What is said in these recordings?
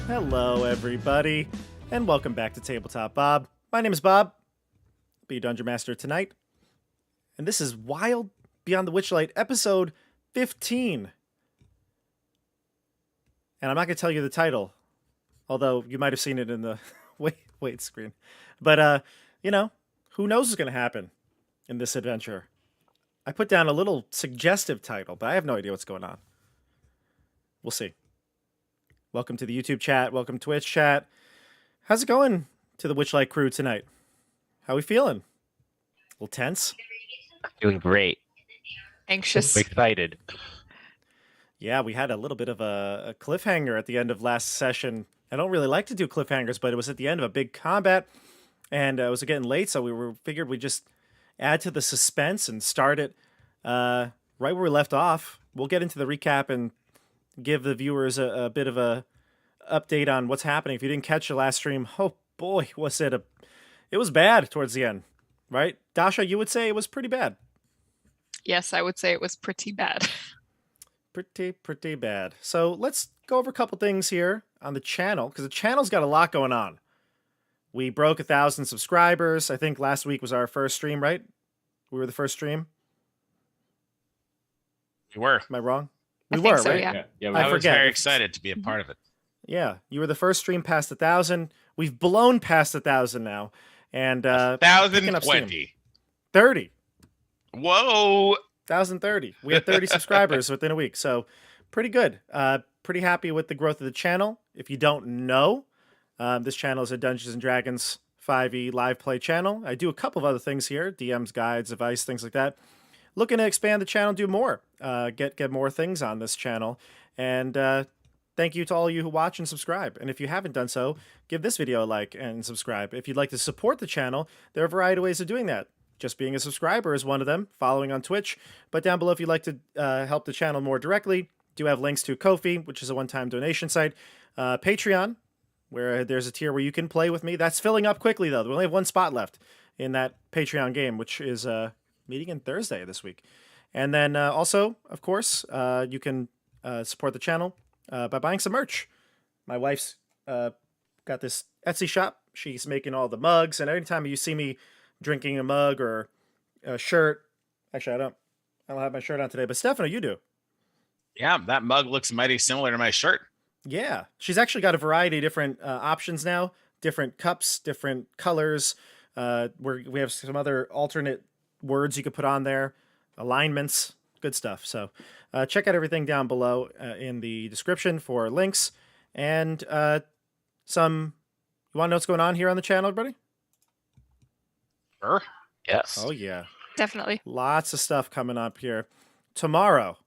Hello, everybody, and welcome back to Tabletop Bob. My name is Bob. I'll be Dungeon Master tonight, and this is Wild Beyond the Witchlight, episode 15. And I'm not going to tell you the title, although you might have seen it in the wait screen. But, who knows what's going to happen in this adventure. I put down a little suggestive title, but I have no idea what's going on. We'll see. Welcome to the YouTube chat. Welcome Twitch chat. How's it going to the Witchlight crew tonight? How are we feeling? A little tense? Doing great. Anxious. I'm excited. Yeah, we had a little bit of a cliffhanger at the end of last session. I don't really like to do cliffhangers, but it was at the end of a big combat, and it was getting late, so we figured we'd just add to the suspense and start it right where we left off. We'll get into the recap and give the viewers a bit of a update on what's happening. If you didn't catch the last stream, oh boy, it was bad towards the end, right? Dasha, you would say it was pretty bad. Yes, I would say it was pretty bad. Pretty bad. So let's go over a couple things here on the channel, because the channel's got a lot going on. We broke 1,000 subscribers. I think last week was our first stream, right? We were the first stream. We were. Am I wrong? I We think were, so, right? yeah. I I was forget. very excited to be a part of it. Yeah, you were the first stream past 1,000. We've blown past 1,000 now, and picking up steam. 1,020. 30. Whoa! 1,030. We had 30 subscribers within a week, so pretty good. Pretty happy with the growth of the channel. If you don't know, this channel is a Dungeons & Dragons 5e live play channel. I do a couple of other things here, DMs, guides, advice, things like that. Looking to expand the channel, do more, get more things on this channel. And thank you to all you who watch and subscribe. And if you haven't done so, give this video a like and subscribe. If you'd like to support the channel, there are a variety of ways of doing that. Just being a subscriber is one of them, following on Twitch. But down below, if you'd like to help the channel more directly, do have links to Ko-fi, which is a one-time donation site, Patreon, where there's a tier where you can play with me. That's filling up quickly, though. We only have one spot left in that Patreon game, which is meeting in Thursday this week. And then also, of course, you can support the channel by buying some merch. My wife's got this Etsy shop. She's making all the mugs, and anytime you see me drinking a mug or a shirt, actually I don't have my shirt on today, but Stefano, you do. Yeah, that mug looks mighty similar to my shirt. Yeah, she's actually got a variety of different options now, different cups, different colors. We have some other alternate words you could put on there, alignments, good stuff. So check out everything down below in the description for links. And you want to know what's going on here on the channel, everybody? Sure. Yes. Oh, yeah. Definitely. Lots of stuff coming up here. Tomorrow,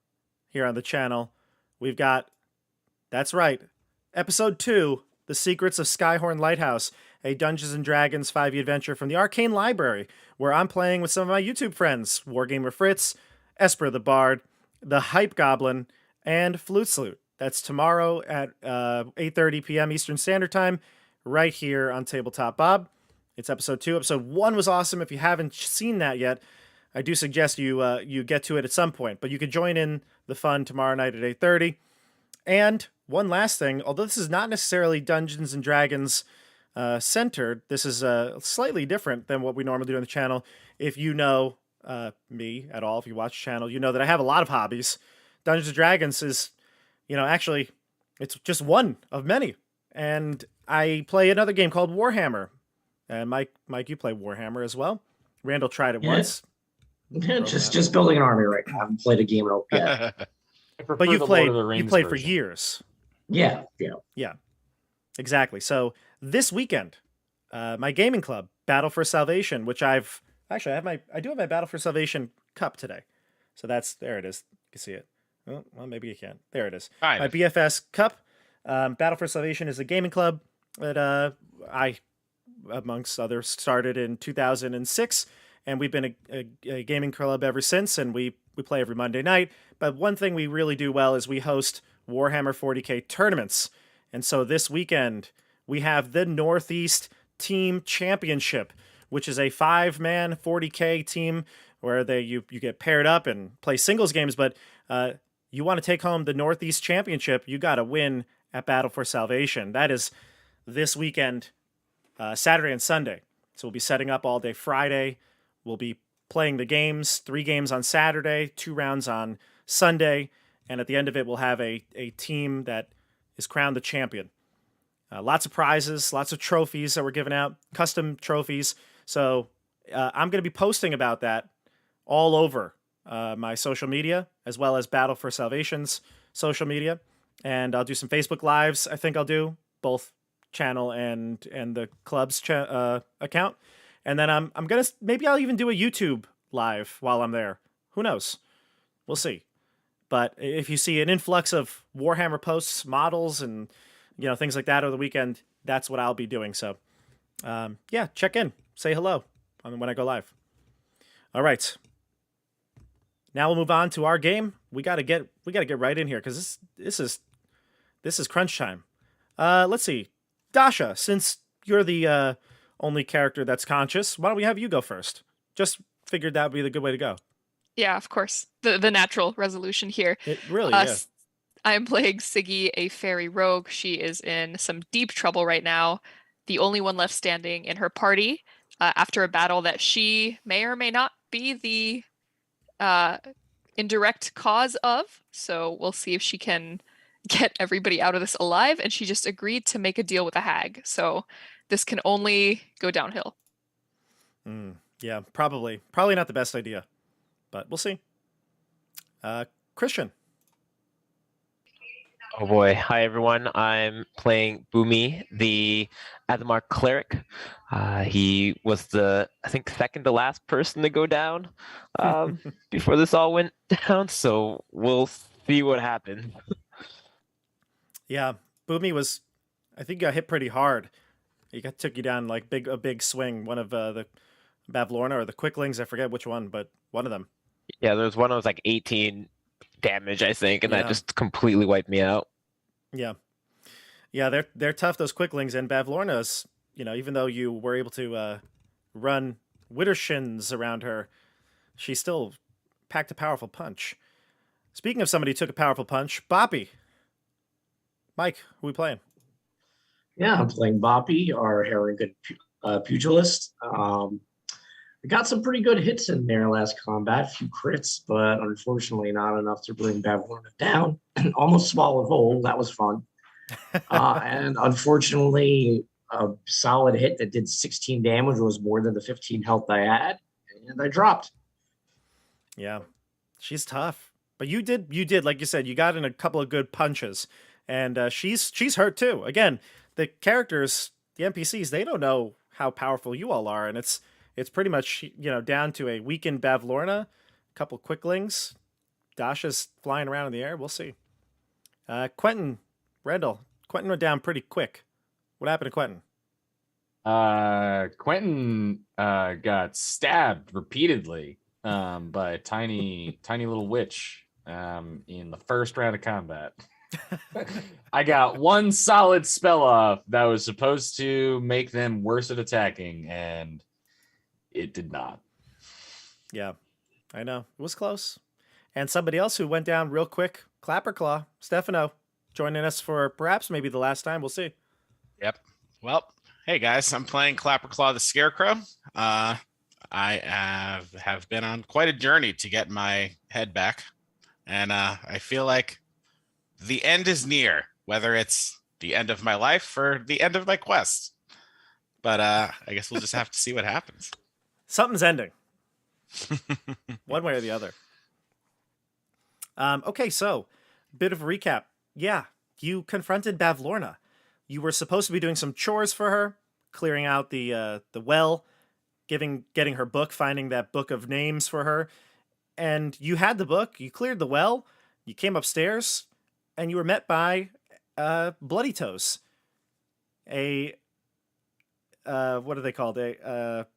here on the channel, we've got, that's right, Episode 2, The Secrets of Skyhorn Lighthouse, a Dungeons & Dragons 5e adventure from the Arcane Library, where I'm playing with some of my YouTube friends, Wargamer Fritz, Esper the Bard, the Hype Goblin, and Flute Salute. That's tomorrow at 8:30 p.m. Eastern Standard Time, right here on Tabletop Bob. It's episode 2. Episode 1 was awesome. If you haven't seen that yet, I do suggest you get to it at some point. But you could join in the fun tomorrow night at 8:30. And one last thing, although this is not necessarily Dungeons & Dragons centered, this is slightly different than what we normally do on the channel. If you know me at all, if you watch the channel, you know that I have a lot of hobbies. Dungeons & Dragons is, actually, it's just one of many. And I play another game called Warhammer. And Mike, you play Warhammer as well. Randall tried it once. Yeah, just building an army right now. I haven't played a game in yet. But you played for years. Yeah. Exactly. So this weekend, my gaming club, Battle for Salvation, which I do have my Battle for Salvation cup today. So there it is. You can see it. Oh, well, maybe you can't. There it is. Fine. My BFS cup. Battle for Salvation is a gaming club that I, amongst others, started in 2006, and we've been a gaming club ever since, and we play every Monday night. But one thing we really do well is we host Warhammer 40K tournaments. And so this weekend, we have the Northeast Team Championship, which is a 5-man 40K team where you get paired up and play singles games. But you want to take home the Northeast Championship, you got to win at Battle for Salvation. That is this weekend, Saturday and Sunday. So we'll be setting up all day Friday. We'll be playing the games, 3 games on Saturday, 2 rounds on Sunday. And at the end of it, we'll have a team that is crowned the champion. Lots of prizes, lots of trophies that we're giving out, custom trophies. So I'm going to be posting about that all over my social media, as well as Battle for Salvation's social media. And I'll do some Facebook Lives. I think I'll do both channel and the club's account. And then I'm going to, maybe I'll even do a YouTube live while I'm there. Who knows? We'll see. But if you see an influx of Warhammer posts, models, and things like that over the weekend, that's what I'll be doing. So, yeah, check in, say hello when I go live. All right. Now we'll move on to our game. We gotta get right in here because this is crunch time. Let's see, Dasha, since you're the only character that's conscious, why don't we have you go first? Just figured that would be the good way to go. Yeah, of course. The natural resolution here. It really is. I am playing Siggy, a fairy rogue. She is in some deep trouble right now. The only one left standing in her party after a battle that she may or may not be the indirect cause of. So we'll see if she can get everybody out of this alive. And she just agreed to make a deal with a hag. So this can only go downhill. Yeah, probably not the best idea, but we'll see. Christian. Oh boy. Hi everyone. I'm playing Boomy, the Adamar cleric. He was I think second to last person to go down before this all went down. So we'll see what happens. Yeah, Boomy I think got hit pretty hard. He took you down like a big swing. One of the Bavlorna or the Quicklings, I forget which one, but one of them. Yeah, there was one that was like 18 damage, I think, and that just completely wiped me out. Yeah, they're tough, those Quicklings, and Bavlorna's. Even though you were able to run Widdershins around her, she still packed a powerful punch. Speaking of somebody who took a powerful punch, Boppy. Mike, who we playing? Yeah, I'm playing Boppy, our Harrington Pugilist. We got some pretty good hits in there last combat, a few crits, but unfortunately not enough to bring Bavlorna down. Almost swallowed whole, that was fun. And unfortunately, a solid hit that did 16 damage was more than the 15 health I had, and I dropped. Yeah, she's tough. But you did, like you said, you got in a couple of good punches, and she's hurt too. Again, the characters, the NPCs, they don't know how powerful you all are, and it's pretty much down to a weakened Bavlorna, a couple Quicklings. Dasha's flying around in the air. We'll see. Quentin Rendell. Quentin went down pretty quick. What happened to Quentin? Quentin got stabbed repeatedly by a tiny little witch in the first round of combat. I got one solid spell off that was supposed to make them worse at attacking, and it did not. Yeah, I know. It was close. And somebody else who went down real quick, Clapperclaw, Stefano, joining us for perhaps maybe the last time. We'll see. Yep. Well, hey guys, I'm playing Clapperclaw the Scarecrow. I have been on quite a journey to get my head back, and I feel like the end is near, whether it's the end of my life or the end of my quest. But I guess we'll just have to see what happens. Something's ending. One way or the other. Okay, so bit of a recap. Yeah, you confronted Bavlorna. You were supposed to be doing some chores for her, clearing out the well, getting her book, finding that book of names for her. And you had the book, you cleared the well, you came upstairs, and you were met by Bloody Toes. What are they called? A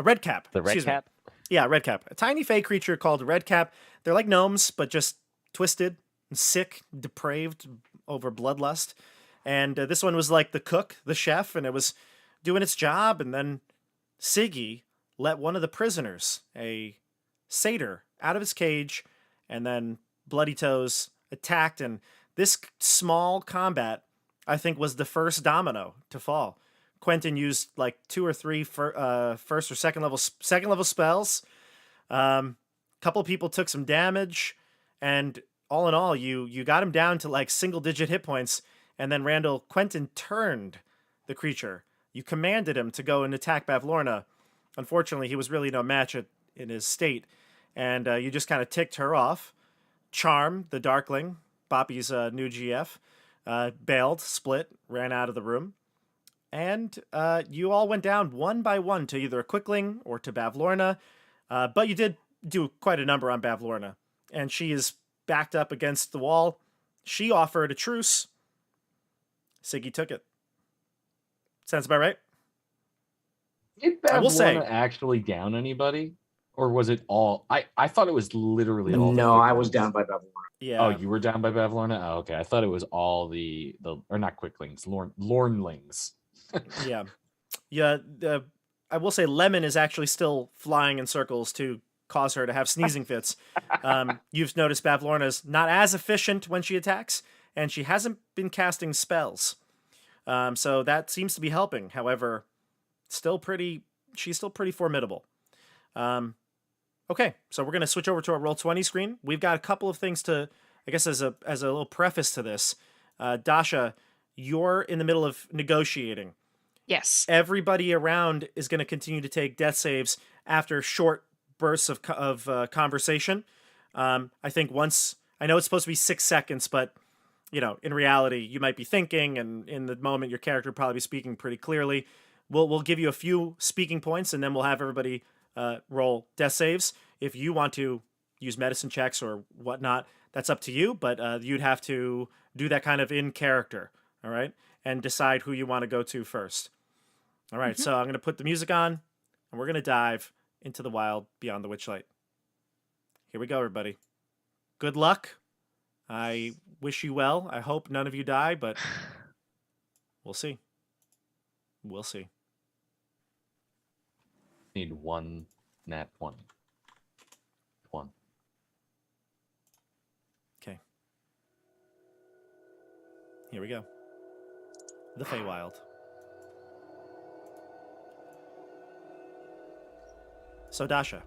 red cap. The red cap? Yeah, red cap. A tiny fey creature called a red cap. They're like gnomes, but just twisted and sick, depraved over bloodlust. And this one was like the cook, the chef, and it was doing its job. And then Siggy let one of the prisoners, a satyr, out of his cage, and then Bloody Toes attacked. And this small combat, I think, was the first domino to fall. Quentin used like 2 or 3 first or second level spells. Couple people took some damage, and all in all, you got him down to like single-digit hit points. And then Quentin turned the creature. You commanded him to go and attack Bavlorna. Unfortunately, he was really no match in his state, and you just kind of ticked her off. Charm, the Darkling, Boppy's new GF, bailed, split, ran out of the room. And you all went down one by one to either a Quickling or to Bavlorna. But you did do quite a number on Bavlorna. And she is backed up against the wall. She offered a truce. Siggy took it. Sounds about right? Did I will say- Bavlorna actually down anybody? Or was it all... I thought it was literally all... No, I was down by Bavlorna. Yeah. Oh, you were down by Bavlorna? Oh, okay. I thought it was all the or not Quicklings, Lornlings. Yeah. Yeah. I will say Lemon is actually still flying in circles to cause her to have sneezing fits. You've noticed Bavlorna's not as efficient when she attacks, and she hasn't been casting spells. So that seems to be helping. However, she's still pretty formidable. Okay, so we're going to switch over to our Roll20 screen. We've got a couple of things to, I guess, as a little preface to this. Dasha, you're in the middle of negotiating. Yes. Everybody around is going to continue to take death saves after short bursts of conversation. I think once, I know it's supposed to be 6 seconds, but in reality, you might be thinking, and in the moment, your character will probably be speaking pretty clearly. We'll give you a few speaking points, and then we'll have everybody roll death saves. If you want to use medicine checks or whatnot, that's up to you, but you'd have to do that kind of in character, all right? And decide who you want to go to first. All right, so I'm going to put the music on, and we're going to dive into the wild beyond the Witchlight. Here we go, everybody. Good luck. I wish you well. I hope none of you die, but we'll see. We'll see. Need one nat 20. One. Okay. Here we go. The Feywild. So, Dasha,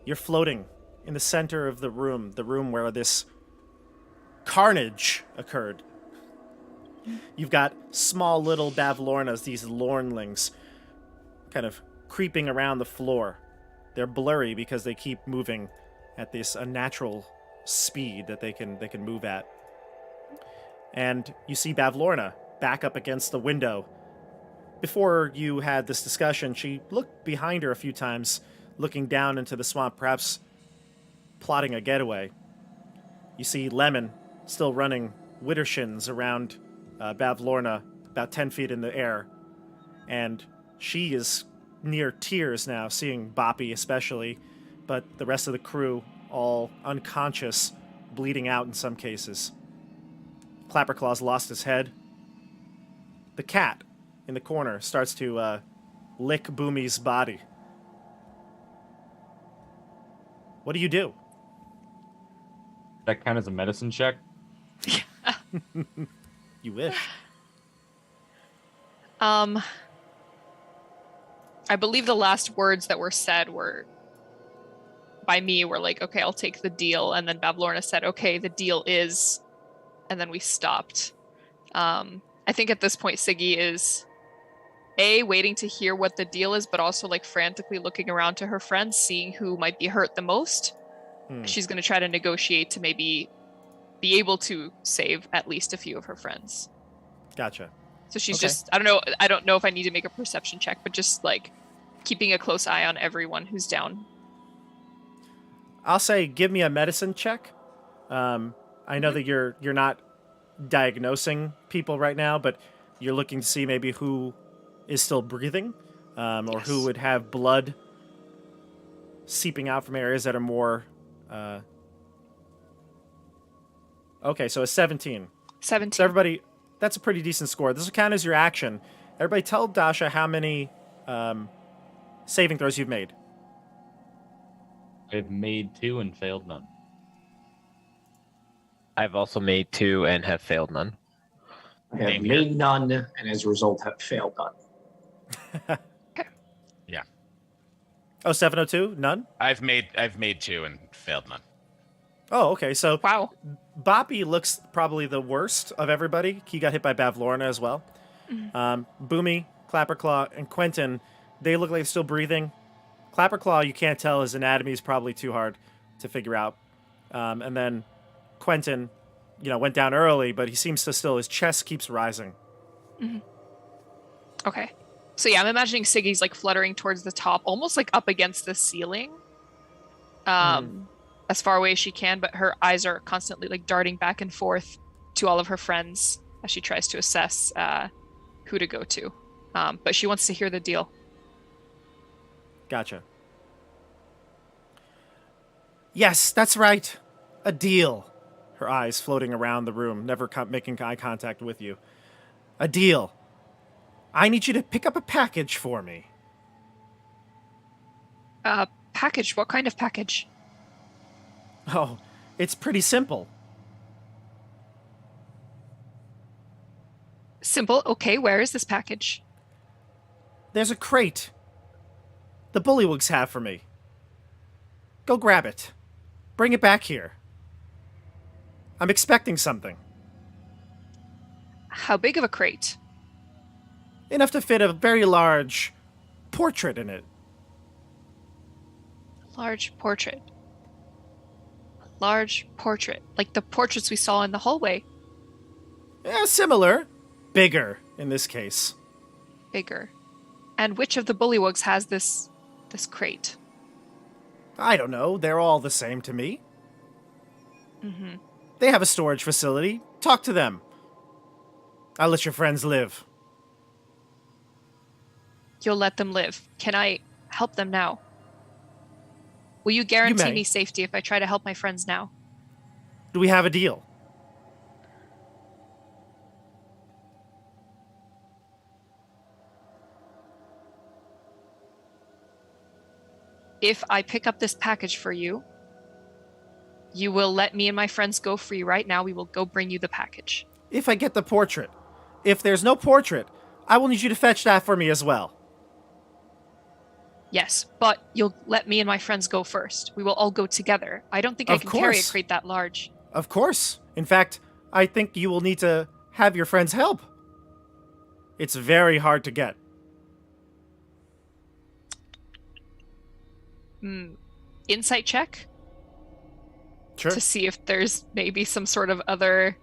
you're floating in the center of the room where this carnage occurred. You've got small little Bavlornas, these Lornlings, kind of creeping around the floor. They're blurry because they keep moving at this unnatural speed that they can move at. And you see Bavlorna back up against the window. Before you had this discussion, she looked behind her a few times, looking down into the swamp, perhaps plotting a getaway. You see Lemon still running widdershins around Bavlorna, about 10 feet in the air. And she is near tears now, seeing Boppy especially, but the rest of the crew all unconscious, bleeding out in some cases. Clapperclaw's lost his head. The cat in the corner starts to lick Boomy's body. What do you do? That count as a medicine check? You wish. I believe the last words that were said were by me were like, okay, I'll take the deal. And then Bavlorna said, okay, the deal is, and then we stopped. I think at this point, Siggy is waiting to hear what the deal is, but also like frantically looking around to her friends, seeing who might be hurt the most. She's going to try to negotiate to maybe be able to save at least a few of her friends. Gotcha. So she's Okay. just, I don't know if I need to make a perception check, but just like keeping a close eye on everyone who's down. I'll say give me a medicine check. I know that you're not diagnosing people right now, but you're looking to see maybe who is still breathing, or Yes. who would have blood seeping out from areas that are more... Okay, so a 17. 17. So everybody, that's a pretty decent score. This will count as your action, Everybody tell Dasha how many saving throws you've made. I've made 2 and failed none. I've also made 2 and have failed none. I have Same here. made none, and as a result, have failed none. Oh, 702? None? I've made 2 and failed none. Oh, okay. So Wow. Boppy looks probably the worst of everybody. He got hit by Bavlorna as well. Boomy, Clapperclaw, and Quentin, they look like they're still breathing. Clapperclaw, you can't tell. His anatomy is probably too hard to figure out. And then Quentin, went down early, but he seems to still, his chest keeps rising. Okay. So yeah, I'm imagining Siggy's like fluttering towards the top, almost like up against the ceiling. As far away as she can, but her eyes are constantly like darting back and forth to all of her friends as she tries to assess who to go to. But she wants to hear the deal. Gotcha. Yes, that's right. A deal. Her eyes floating around the room, never making eye contact with you. A deal. I need you to pick up a package for me. Package? What kind of package? Oh, it's pretty simple. Simple. Okay, where is this package? There's a crate the Bullywugs have for me. Go grab it. Bring it back here. I'm expecting something. How big of a crate? Enough to fit a very large portrait in it. Large portrait. Large portrait. Like the portraits we saw in the hallway. Yeah, similar. Bigger, in this case. Bigger. And which of the Bullywugs has this crate? I don't know. They're all the same to me. They have a storage facility. Talk to them. I'll let your friends live. You'll let them live. Can I help them now? Will you guarantee may. me safety if I try to help my friends now? Do we have a deal? If I pick up this package for you, you will let me and my friends go free right now. We will go bring you the package. If I get the portrait. If there's no portrait, I will need you to fetch that for me as well. Yes, but you'll let me and my friends go first. We will all go together. I don't think I Of can carry a course. crate that large. Of course. In fact, I think you will need to have your friends help. It's very hard to get. Insight check Sure. to see if there's maybe some sort of other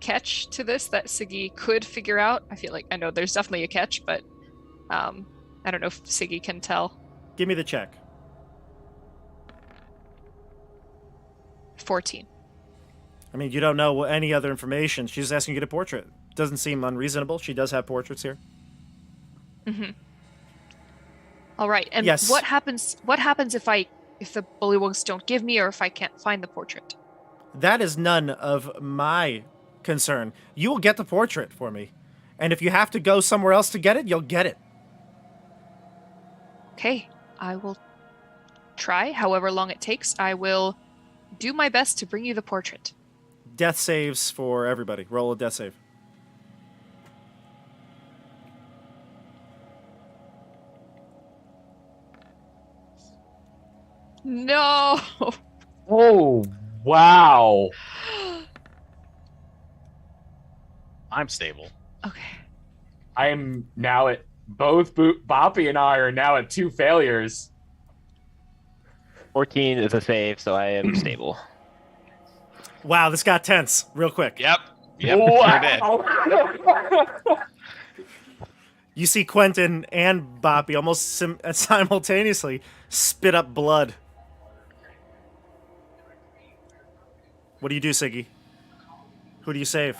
catch to this that Siggy could figure out. I feel like I know there's definitely a catch, but I don't know if Siggy can tell. Give me the check. 14. I mean, you don't know any other information. She's asking you to get a portrait. Doesn't seem unreasonable. She does have portraits here. All right. And Yes. what happens if the Bullywugs don't give me or if I can't find the portrait? That is none of my concern. You will get the portrait for me. And if you have to go somewhere else to get it, you'll get it. Okay. I will try however long it takes. I will do my best to bring you the portrait. Death saves for everybody. Roll a death save. No. Oh, wow. I'm stable. Okay. I am now at both Boppy and I are now at 2 failures. 14 is a save, so I am stable. Wow, this got tense real quick. Yep. Sure did. Wow. You see Quentin and Boppy almost simultaneously spit up blood. What do you do, Siggy? Who do you save?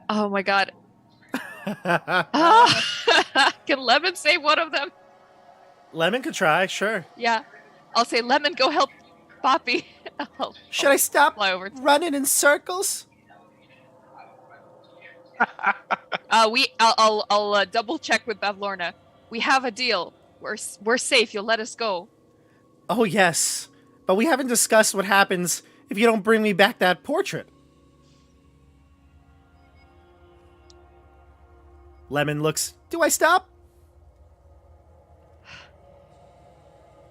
Oh my god. Can Lemon save one of them? Lemon could try, sure. Yeah. I'll say, Lemon, go help Boppy. Should I stop fly over. running in circles? I'll double check with Bavlorna. We have a deal. We're safe. You'll let us go. Oh, yes. But we haven't discussed what happens if you don't bring me back that portrait. Lemon looks, do I stop?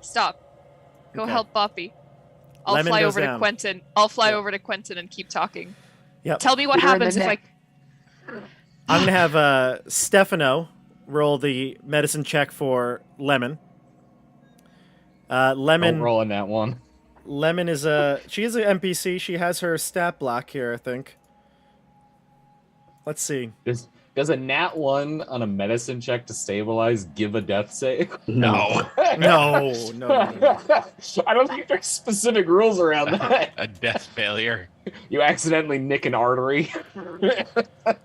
Stop. Go Okay. help Boppy. I'll Lemon fly goes over down. to Quentin. I'll fly Yep. over to Quentin and keep talking. Yep. Tell me what You're in the happens if I. neck. I'm going to have Stefano roll the medicine check for Lemon. Lemon Don't roll in that one. Lemon is she is an NPC. She has her stat block here, I think. Let's see. Does a nat 1 on a medicine check to stabilize give a death save? No. No. I don't think there's specific rules around that. A death failure. You accidentally nick an artery.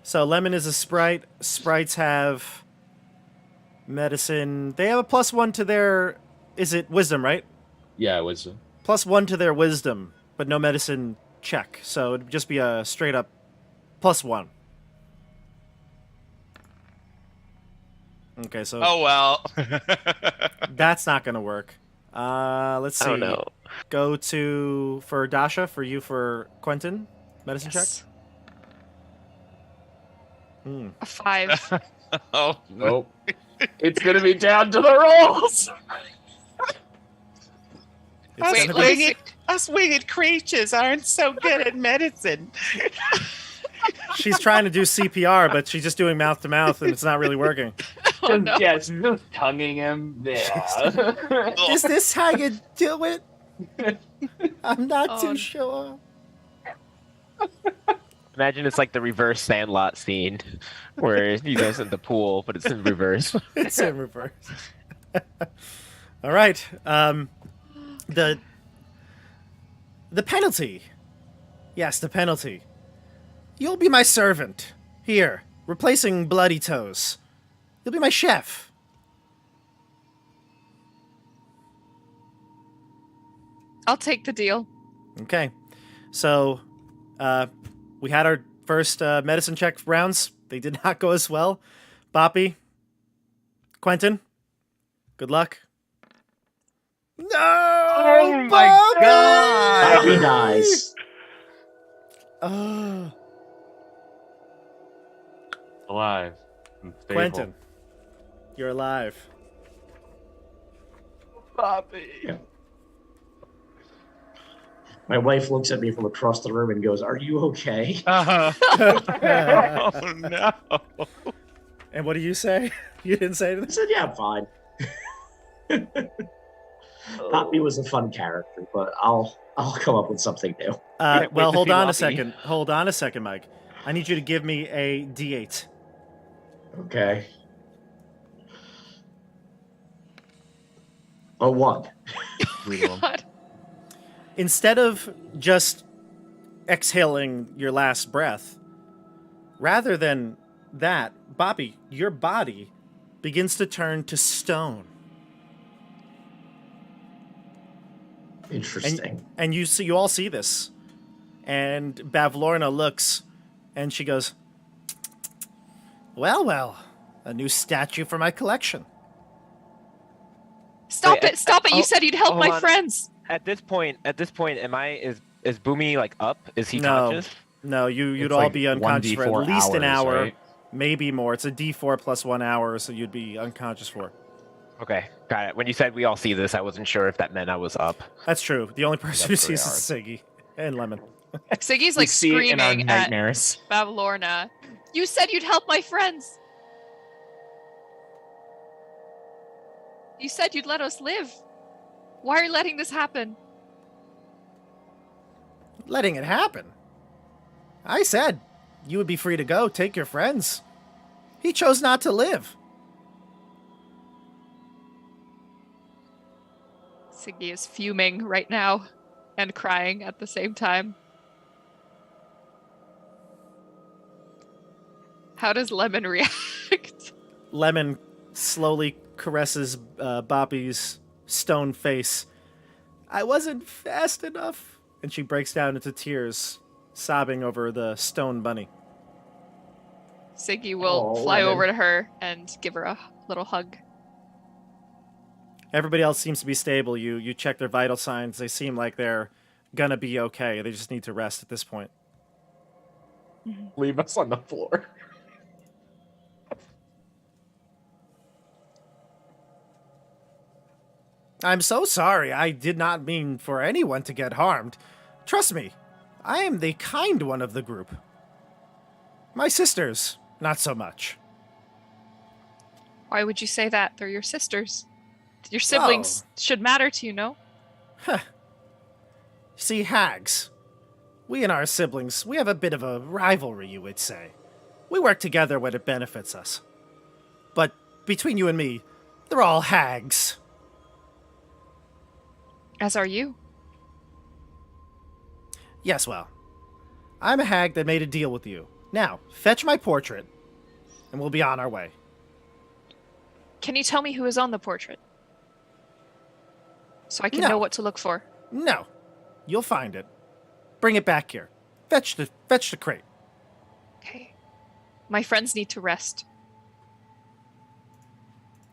So Lemon is a sprite. Sprites have medicine. They have a +1 to their, is it wisdom, right? Yeah, it was. +1 to their wisdom, but no medicine check. So it'd just be a straight up +1. Okay, so Oh well. that's not gonna work. Let's see. I don't know. Go to for Dasha, for you, for Quentin. Medicine Yes. check. Hmm. A 5. Oh Oh, it's gonna be down to the rolls. It's Wait, gonna let be- me see. Us winged creatures aren't so good at medicine. She's trying to do CPR, but she's just doing mouth to mouth, and it's not really working. Oh, no. Yeah, it's just tonguing him. Yeah. Is this how you do it? I'm not Oh, too no. sure. Imagine it's like the reverse Sandlot scene, where you guys in the pool, but it's in reverse. It's in reverse. All right. The penalty. Yes, the penalty. You'll be my servant. Here, replacing Bloody Toes. You'll be my chef. I'll take the deal. Okay. So, we had our first medicine check rounds. They did not go as well. Boppy, Quentin, good luck. No! Oh my Boppy! God! Boppy dies. Oh, Alive. and stable. Quentin, you're alive. Bobby. My wife looks at me from across the room and goes, "Are you okay?" Oh no. And what do you say? You didn't say I anything? said, "Yeah, I'm fine." Poppy was a fun character, but I'll come up with something new. Can't Well, wait to hold see on a Boppy. second. Hold on a second, Mike. I need you to give me a D8. Okay. A 1. God. Instead of just exhaling your last breath, rather than that, Bobby, your body begins to turn to stone. Interesting. And you all see this. And Bavlorna looks and she goes, well, a new statue for my collection. Stop Wait, it! Stop it! You oh, said you'd help hold my on. friends. At this point, is Boomy like up? Is he No. conscious? No, you'd It's all like be unconscious for 1d4 at least an hours, hour, right? maybe more. It's a D4 plus 1 hour, so you'd be unconscious for. Okay, got it. When you said we all see this, I wasn't sure if that meant I was up. That's true. The only person who That's 3 sees is hours. Siggy and Lemon. Siggy's We like see it in our screaming at nightmares. Bavlorna. You said you'd help my friends. You said you'd let us live. Why are you letting this happen? Letting it happen. I said you would be free to go, take your friends. He chose not to live. Siggy is fuming right now and crying at the same time. How does Lemon react? Lemon slowly caresses Boppy's stone face. I wasn't fast enough. And she breaks down into tears, sobbing over the stone bunny. Siggy will Oh, fly lemon. over to her and give her a little hug. Everybody else seems to be stable. You check their vital signs. They seem like they're gonna be okay. They just need to rest at this point. Leave us on the floor. I'm so sorry. I did not mean for anyone to get harmed. Trust me, I am the kind one of the group. My sisters, not so much. Why would you say that? They're your sisters. Your siblings should matter to you, no? See, hags. We and our siblings, we have a bit of a rivalry, you would say. We work together when it benefits us. But between you and me, they're all hags. As are you. Yes, well, I'm a hag that made a deal with you. Now, fetch my portrait, and we'll be on our way. Can you tell me who is on the portrait? So I can No. know what to look for. No, you'll find it. Bring it back here. Fetch the crate. Okay. My friends need to rest.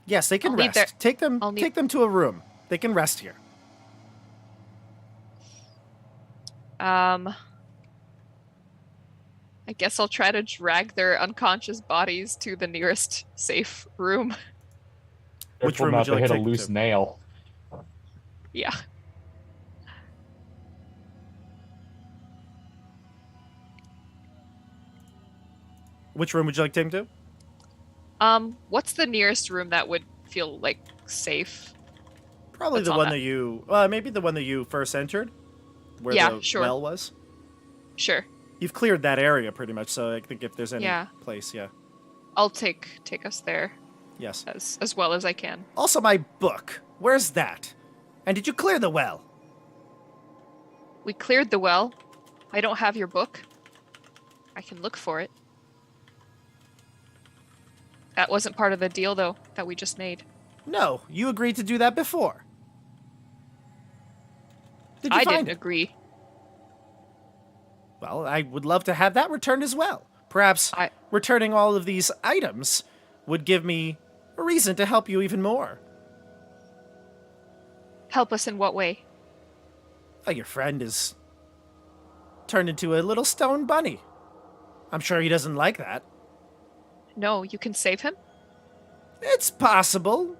Yes, they can I'll need rest. Take them I'll need- take them to a room. They can rest here. I guess I'll try to drag their unconscious bodies to the nearest safe room. Which Careful room not would you to like hit to a take them loose to? nail. Yeah. Which room would you like to take them to? What's the nearest room that would feel like safe? Probably What's the on one that? that you maybe the one that you first entered, where Yeah, the sure. well was. Sure. You've cleared that area pretty much, so I think if there's any Yeah. place, yeah. I'll take us there Yes. as well as I can. Also my book. Where's that? And did you clear the well? We cleared the well. I don't have your book. I can look for it. That wasn't part of the deal, though, that we just made. No, you agreed to do that before. Did you I find didn't it? agree. Well, I would love to have that returned as well. Perhaps returning all of these items would give me a reason to help you even more. Help us in what way? Well, your friend is turned into a little stone bunny. I'm sure he doesn't like that. No, you can save him? It's possible.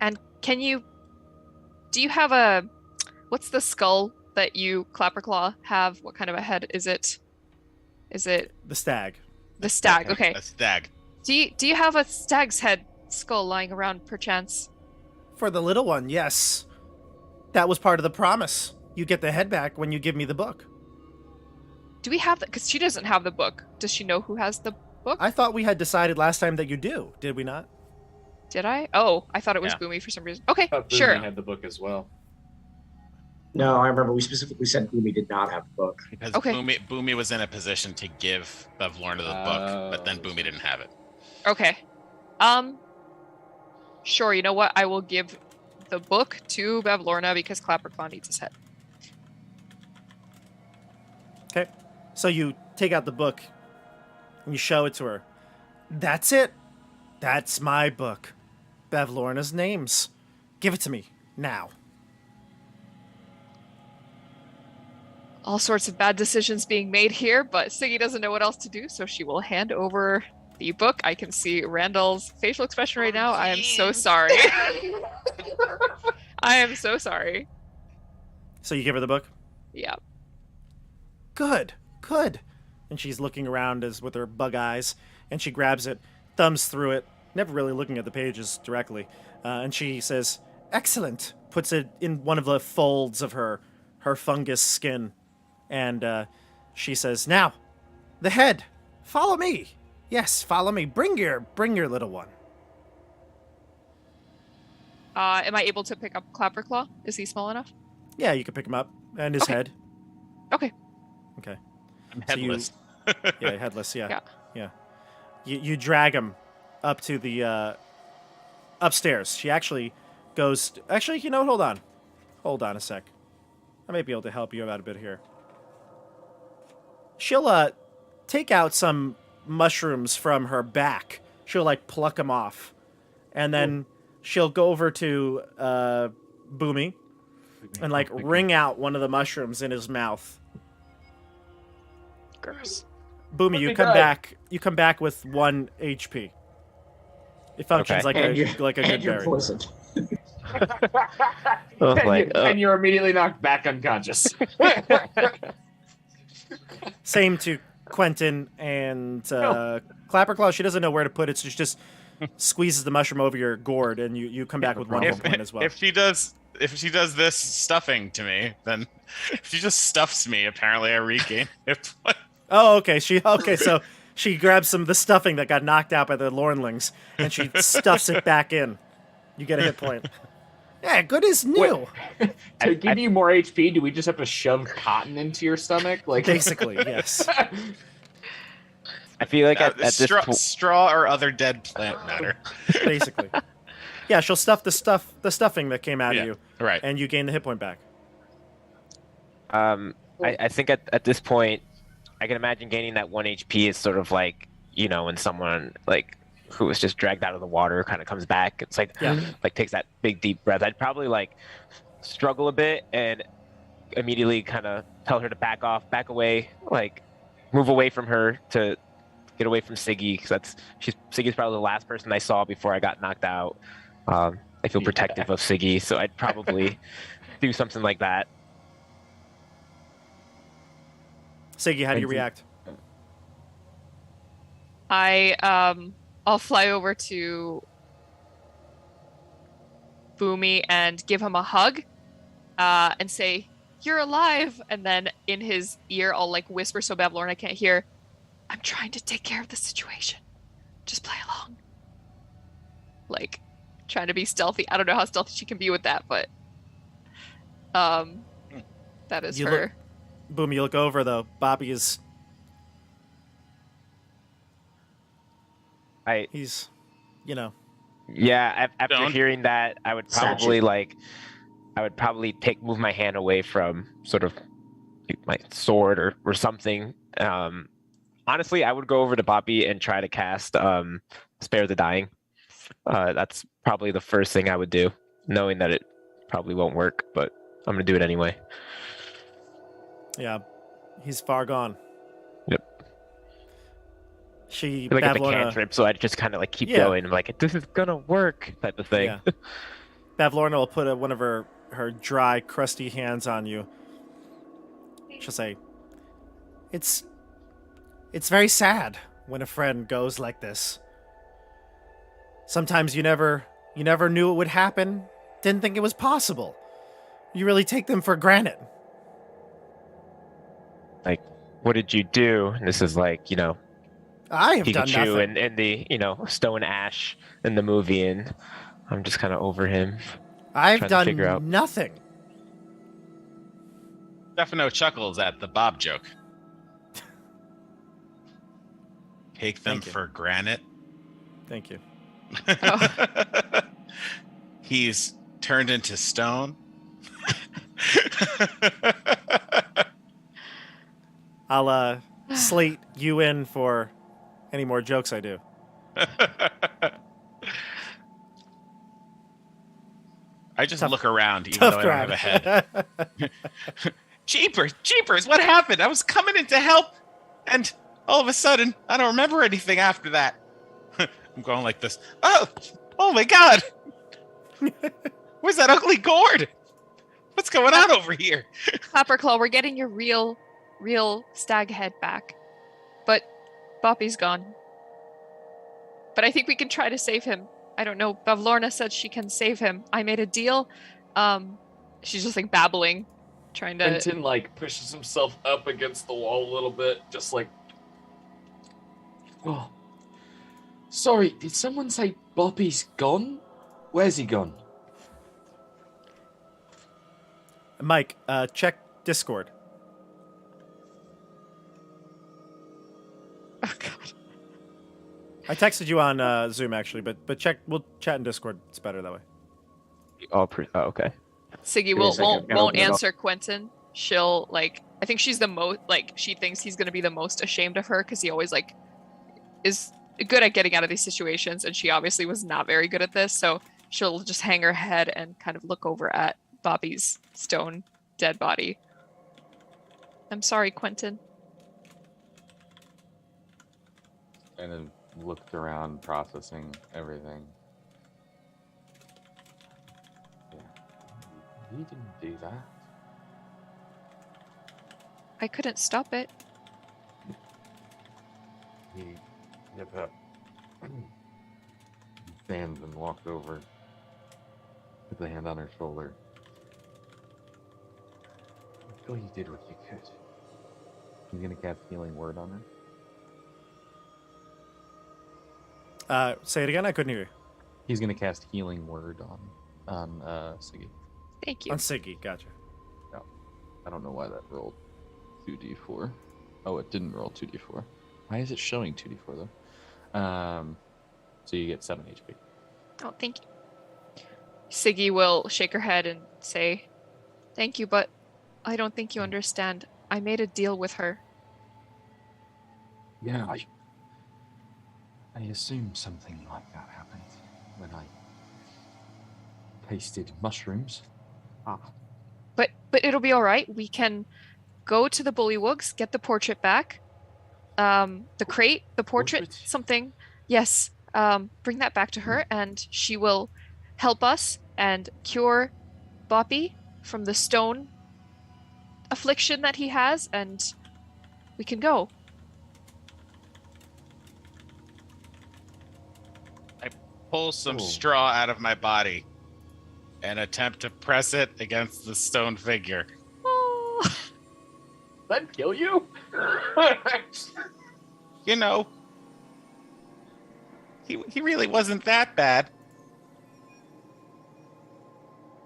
And do you have what's the skull that you, Clapperclaw, have? What kind of a head is it? Is it The stag. the stag? Okay. A stag. Do you have a stag's head skull lying around, perchance? For the little one, yes. That was part of the promise. You get the head back when you give me the book. Do we have that? Because she doesn't have the book. Does she know who has the book? I thought we had decided last time that you do. Did we not? Did I? Oh, I thought it was Yeah. Boomy for some reason. Okay, Thought Boomy sure. had the book as well. No, I remember we specifically said Boomy did not have the book. Because Okay. Boomy was in a position to give Bavlorna the book, but then Oh. Boomy didn't have it. Okay. Sure, you know what? I will give the book to Bavlorna because Clapperclaw needs his head. Okay. So you take out the book and you show it to her. That's it. That's my book. Bavlorna's names. Give it to me now. All sorts of bad decisions being made here, but Siggy doesn't know what else to do, so she will hand over the book. I can see Randall's facial expression right now. I am so sorry. I am so sorry. So you give her the book? Yeah. Good, good. And she's looking around as with her bug eyes, and she grabs it, thumbs through it, never really looking at the pages directly, and she says, "Excellent." Puts it in one of the folds of her fungus skin, and she says, "Now, the head. Follow me. Yes, follow me. Bring your little one." Am I able to pick up Clapperclaw? Is he small enough? Yeah, you can pick him up and his Okay. head. Okay. Okay. I'm So you- headless. Yeah, headless. Yeah. Yeah. Yeah. You drag him up to the upstairs. She actually goes. Actually, you know, hold on a sec. I may be able to help you out a bit here. she'll take out some mushrooms from her back. She'll like pluck them off, and then she'll go over to Boomy and like wring out one of the mushrooms in his mouth. Gross. Boomy, Let you me come die. back. You come back with 1 HP. It functions Okay. like a and good you're berry. poisoned. Oh, like, and you're immediately knocked back unconscious. Same to Quentin and Clapperclaw. She doesn't know where to put it, so she just squeezes the mushroom over your gourd, and you come back with 1 hit point as well. If she does this stuffing to me, then if she just stuffs me, apparently I regain hit point. Oh, okay. So she grabs some of the stuffing that got knocked out by the Lornlings, and she stuffs it back in. You get a hit point. Yeah, good as new. To give you more HP, do we just have to shove cotton into your stomach? Like Basically, yes. I feel like at this straw or other dead plant matter. Basically. Yeah, she'll stuff the stuffing that came out of Yeah, you, right. and you gain the hit point back. I think at this point, I can imagine gaining that 1 HP is sort of like, when someone like who was just dragged out of the water kind of comes back. It's like, like takes that big deep breath. I'd probably like struggle a bit and immediately kind of tell her to back off, back away, like move away from her to get away from Siggy, because Siggy's probably the last person I saw before I got knocked out. I feel protective of Siggy, so I'd probably do something like that. Siggy, how do you react? I'll fly over to Boomy and give him a hug, and say, "You're alive!" And then in his ear, I'll like whisper so Bavlorna can't hear, "I'm trying to take care of the situation. Just play along." Like, trying to be stealthy. I don't know how stealthy she can be with that, but that is her. Boom, you look over, though. Bobby is... He's, Yeah, after Don't. hearing that, I would probably move my hand away from sort of my sword or something. Honestly, I would go over to Bobby and try to cast Spare the Dying. That's probably the first thing I would do, knowing that it probably won't work, but I'm going to do it anyway. Yeah, he's far gone. Yep. She, Like a Bavlorna, cantrip, so I'd just kind of like keep going. I'm like, this is gonna work, type of thing. Yeah. Bavlorna will put one of her dry, crusty hands on you. She'll say, It's very sad when a friend goes like this. Sometimes you never knew it would happen, didn't think it was possible. You really take them for granted. Like, what did you do? And this is like, I have done Pikachu nothing. and the Stone Ash in the movie, and I'm just kind of over him. I've trying to figure out. done nothing. Stefano chuckles at the Bob joke. Take them Thank you. for granted. Thank you. He's turned into stone. I'll slate you in for any more jokes I do. I just Tough- look around, even Tough though I don't have a crowd. head. Jeepers, what happened? I was coming in to help, and all of a sudden, I don't remember anything after that. I'm going like this. Oh my God! Where's that ugly gourd? What's going on over here? Clapperclaw, we're getting your real stag head back. But Boppy's gone. But I think we can try to save him. I don't know. Bavlorna said she can save him. I made a deal. She's just like babbling, trying to... Quentin like pushes himself up against the wall a little bit, just like... Oh. Sorry, did someone say Bobby's gone? Where's he gone? Mike, check Discord. Oh, God. I texted you on Zoom actually, but check. We'll chat in Discord. It's better that way. Okay. Siggy Give me a second. won't Gotta open it up. answer Quentin. she'll like, I think she's the most like, she thinks he's gonna be the most ashamed of her because he always like is good at getting out of these situations, and she obviously was not very good at this. So she'll just hang her head and kind of look over at Bobby's stone dead body. I'm sorry, Quentin. And then looked around, processing everything. Yeah. He didn't do that. I couldn't stop it. He got up, stands and walked over, put the hand on her shoulder. I feel you did what you could. You gonna cast healing word on her? Say it again. I couldn't hear you. He's gonna cast healing word on Siggy. Thank you. On Siggy, gotcha. I don't know why that rolled 2d4. Oh, it didn't roll 2d4. Why is it showing 2d4 though? So you get 7 HP. Oh, thank you. Siggy will shake her head and say, "Thank you, but I don't think you understand. I made a deal with her." Yeah, I assume something like that happened when I tasted mushrooms. But it'll be all right. We can go to the Bullywugs, get the portrait back. The crate, the portrait, Portrait? something. Yes. Bring that back to her, and she will help us and cure Boppy from the stone affliction that he has, and we can go. Pull some Cool. straw out of my body and attempt to press it against the stone figure. Oh. That kill you? You know, he really wasn't that bad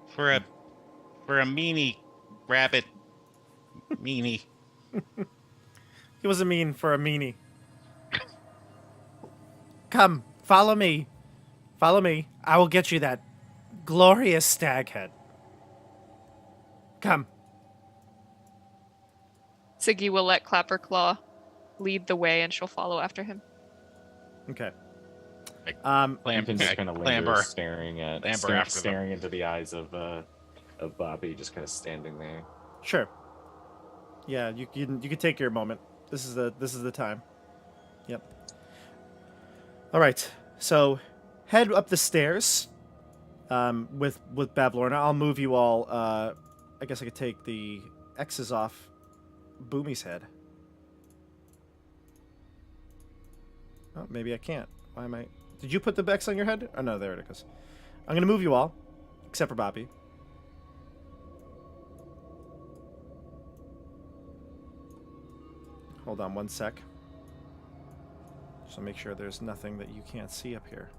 for a meanie rabbit meanie. He wasn't mean for a meanie. Come, follow me. Follow me. I will get you that glorious stag head. Come. Siggy will let Clapperclaw lead the way, and she'll follow after him. Okay. Clam, Quentin just kind of clamber. lingers, staring at Clamber after them. staring into the eyes of Bobby, just kind of standing there. Sure. Yeah, you can take your moment. This is the time. Yep. All right. So, head up the stairs. With Bavlorna, I'll move you all. I guess I could take the X's off Boomy's head. Oh, maybe I can't. Why am I? Did you put the X on your head? Oh no, there it goes. I'm gonna move you all, except for Bobby. Hold on one sec. Just to make sure there's nothing that you can't see up here.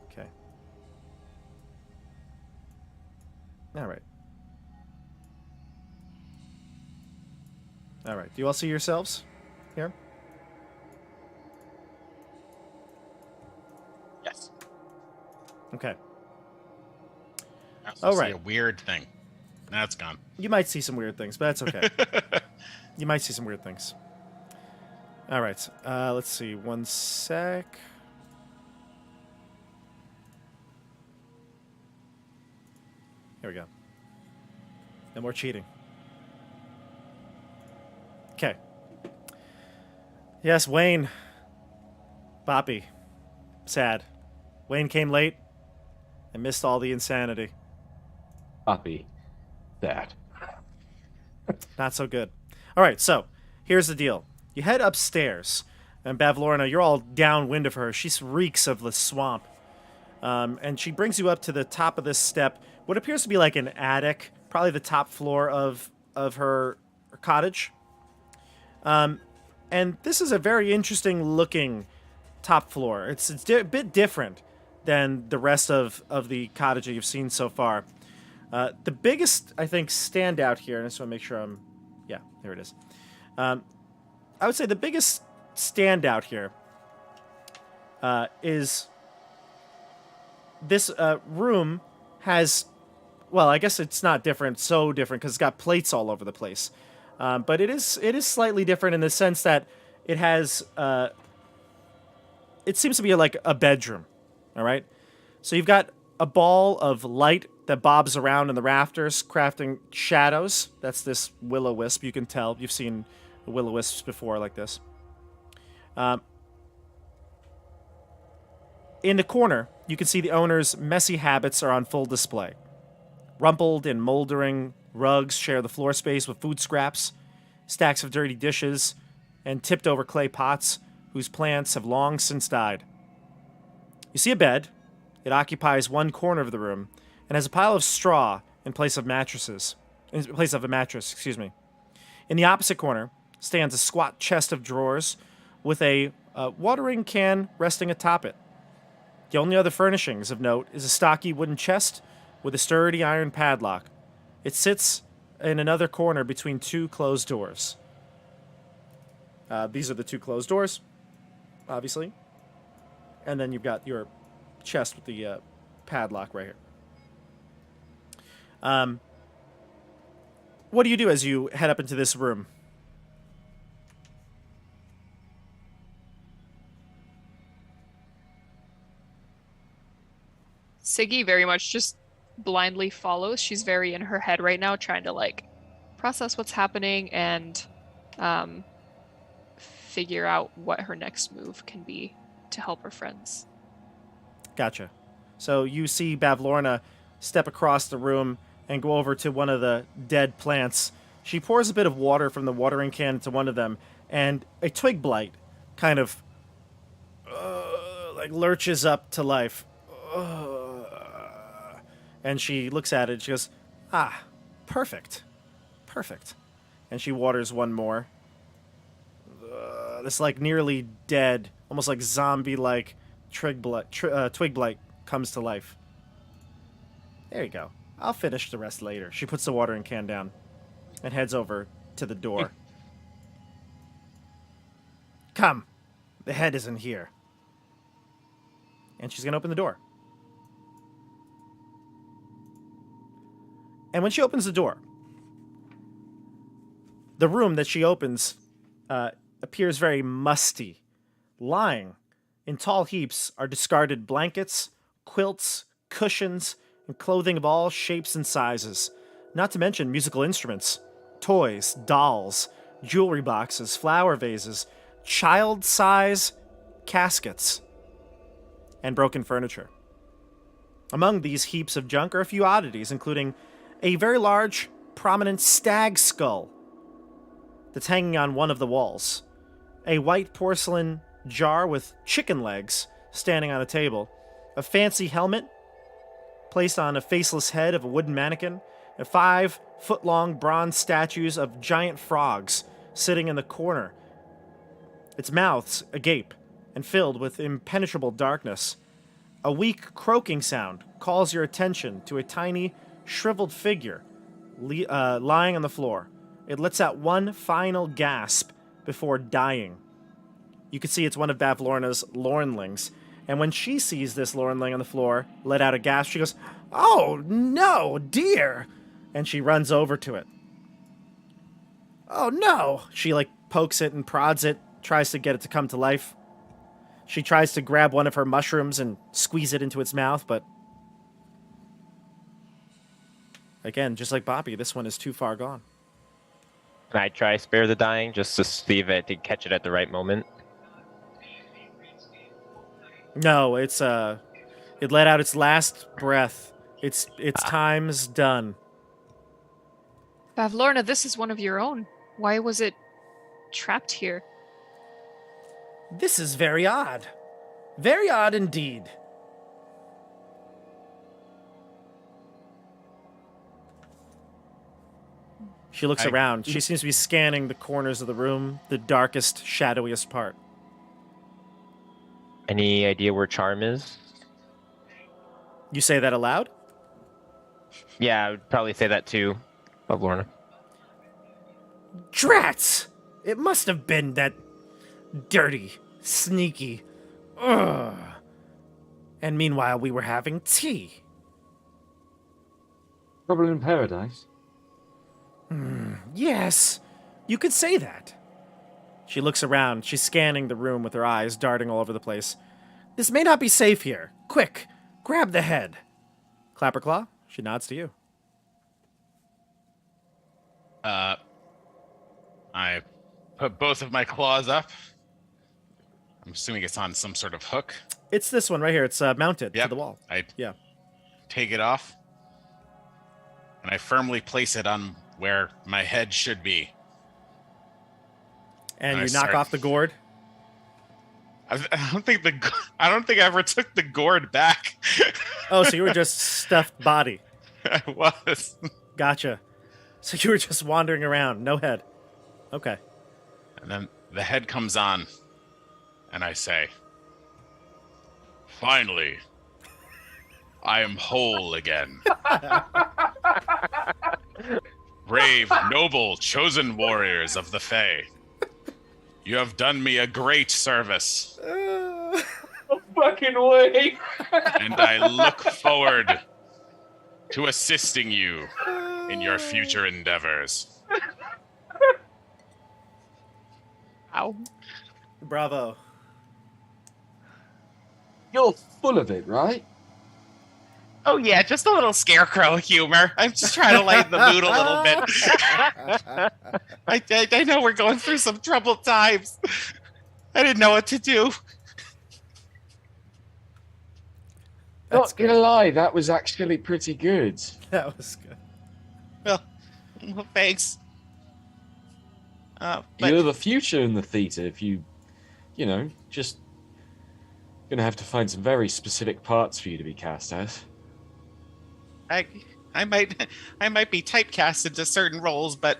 Okay. All right. All right. Do you all see yourselves here? Yes. Okay. I also All see right. a weird thing. That's gone. You might see some weird things, but that's okay. You might see some weird things. All right. Let's see. One sec. Here we go. No more cheating. Okay. Yes, Wayne. Boppy. Sad. Wayne came late and missed all the insanity. Bobby, that. Not so good. All right, so here's the deal. You head upstairs, and Bavlorna, you're all downwind of her. She reeks of the swamp. And she brings you up to the top of this step, what appears to be like an attic, probably the top floor of her cottage. And this is a very interesting looking top floor. It's a bit different than the rest of the cottage that you've seen so far. The biggest, I think, standout here, and I just want to make sure I'm... Yeah, there it is. I would say the biggest standout here is this room has well, I guess it's not so different because it's got plates all over the place. But it is slightly different in the sense that it has it seems to be like a bedroom. All right, so you've got a ball of light that bobs around in the rafters, crafting shadows. That's this will-o-wisp. You can tell you've seen will-o-wisps before like this. In the corner, you can see the owner's messy habits are on full display. Rumpled and moldering rugs share the floor space with food scraps, stacks of dirty dishes, and tipped-over clay pots whose plants have long since died. You see a bed. It occupies one corner of the room and has a pile of straw in place of a mattress, excuse me. In the opposite corner stands a squat chest of drawers with a watering can resting atop it. The only other furnishings of note is a stocky wooden chest with a sturdy iron padlock. It sits in another corner between two closed doors. These are the two closed doors, obviously. And then you've got your chest with the padlock right here. What do you do as you head up into this room? Siggy very much just blindly follows. She's very in her head right now, trying to like process what's happening and figure out what her next move can be to help her friends. Gotcha. So you see Bavlorna step across the room and go over to one of the dead plants. She pours a bit of water from the watering can into one of them, and a twig blight kind of like lurches up to life. And she looks at it and she goes, "Ah, perfect. Perfect." And she waters one more. This like nearly dead, almost like zombie-like twig blight comes to life. There you go. I'll finish the rest later. She puts the watering can down and heads over to the door. Come. The head isn't here. And she's going to open the door. And when she opens the door, the room that she opens appears very musty. Lying in tall heaps are discarded blankets, quilts, cushions, and clothing of all shapes and sizes, not to mention musical instruments, toys, dolls, jewelry boxes, flower vases, child-size caskets, and broken furniture. Among these heaps of junk are a few oddities, including a very large, prominent stag skull that's hanging on one of the walls, a white porcelain jar with chicken legs standing on a table, a fancy helmet placed on a faceless head of a wooden mannequin, and 5-foot-long bronze statues of giant frogs sitting in the corner, its mouths agape and filled with impenetrable darkness. A weak croaking sound calls your attention to a tiny, shriveled figure lying on the floor. It lets out one final gasp before dying. You can see it's one of Bavlorna's Lornlings, and when she sees this Lornling on the floor let out a gasp, she goes, "Oh, no, dear!" And she runs over to it. "Oh, no!" She, pokes it and prods it, tries to get it to come to life. She tries to grab one of her mushrooms and squeeze it into its mouth, but again, just like Bobby, this one is too far gone. Can I try spare the dying just to see if it did catch it at the right moment? No, it let out its last breath. Its time's done. Bavlorna, this is one of your own. Why was it trapped here? This is very odd. Very odd indeed. She looks around. She seems to be scanning the corners of the room, the darkest, shadowiest part. Any idea where Charm is? You say that aloud? Yeah, I would probably say that too, Bavlorna. Drats! It must have been that dirty, sneaky. Ugh. And meanwhile, we were having tea. Trouble in paradise. Yes, you could say that. She looks around. She's scanning the room with her eyes darting all over the place. This may not be safe here. Quick, grab the head. Clapperclaw, she nods to you. I put both of my claws up. I'm assuming it's on some sort of hook. It's this one right here. It's mounted to Yep. the wall. I Yeah. take it off, and I firmly place it on where my head should be. And I you knock start- off the gourd. I don't think I ever took the gourd back. Oh, so you were just stuffed body. I was. Gotcha. So you were just wandering around, no head. Okay. And then the head comes on, and I say, "Finally, I am whole again. Brave, noble, chosen warriors of the Fae, you have done me a great service, No fucking way. and I look forward to assisting you in your future endeavors." Ow. Bravo. You're full of it, right? Oh yeah, just a little scarecrow humor. I'm just trying to lighten the mood a little bit. I know we're going through some troubled times. I didn't know what to do. That's Not gonna good. lie, that was actually pretty good. That was good. Well, thanks. But You're the future in the theater. If you just gonna have to find some very specific parts for you to be cast as. I might be typecast into certain roles, but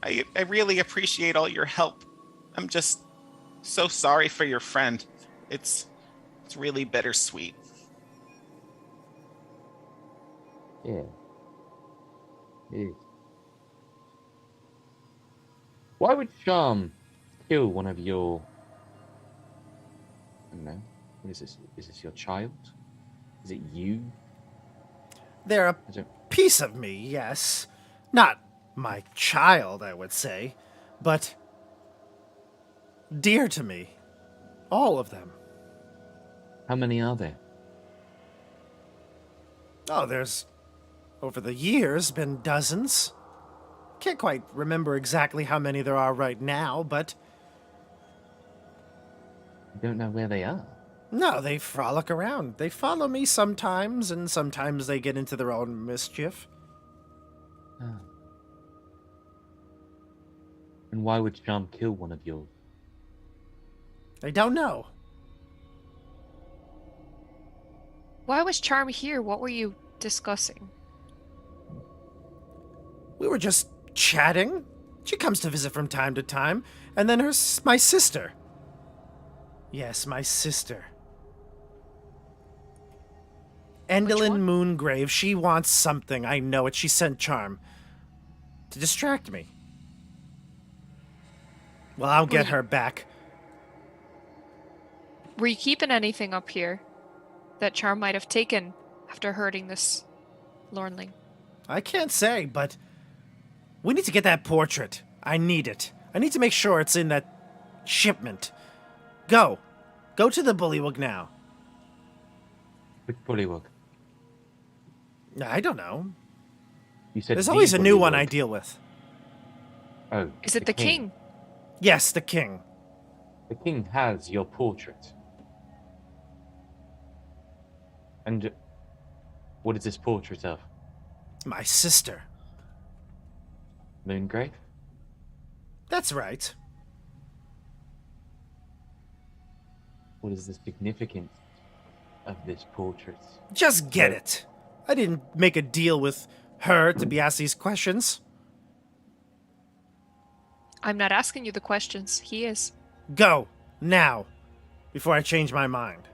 I really appreciate all your help. I'm just so sorry for your friend. It's really bittersweet. Yeah. Yeah. Why would Charm kill one of your... I don't know. What is this? Is this your child? Is it you? They're a I don't... piece of me, yes. Not my child, I would say, but dear to me. All of them. How many are there? Oh, there's, over the years, been dozens. Can't quite remember exactly how many there are right now, but You don't know where they are. no, they frolic around. They follow me sometimes, and sometimes they get into their own mischief. Oh. And why would Charm kill one of yours? I don't know. Why was Charm here? What were you discussing? We were just chatting. She comes to visit from time to time, and then my sister. Yes, my sister. Endlin one? Moongrave. She wants something. I know it. She sent Charm to distract me. Well, I'll get her back. Were you keeping anything up here that Charm might have taken after hurting this Lornling? I can't say, but we need to get that portrait. I need it. I need to make sure it's in that shipment. Go. Go to the Bullywug now. Which bullywug? I don't know. You said There's the always a new one bullywug. I deal with. Oh. Is it the king? Yes, the king. The king has your portrait. And what is this portrait of? My sister. Moongrave? That's right. What is the significance of this portrait? Just get it. I didn't make a deal with her to be asked these questions. I'm not asking you the questions. He is. Go. Now. Before I change my mind.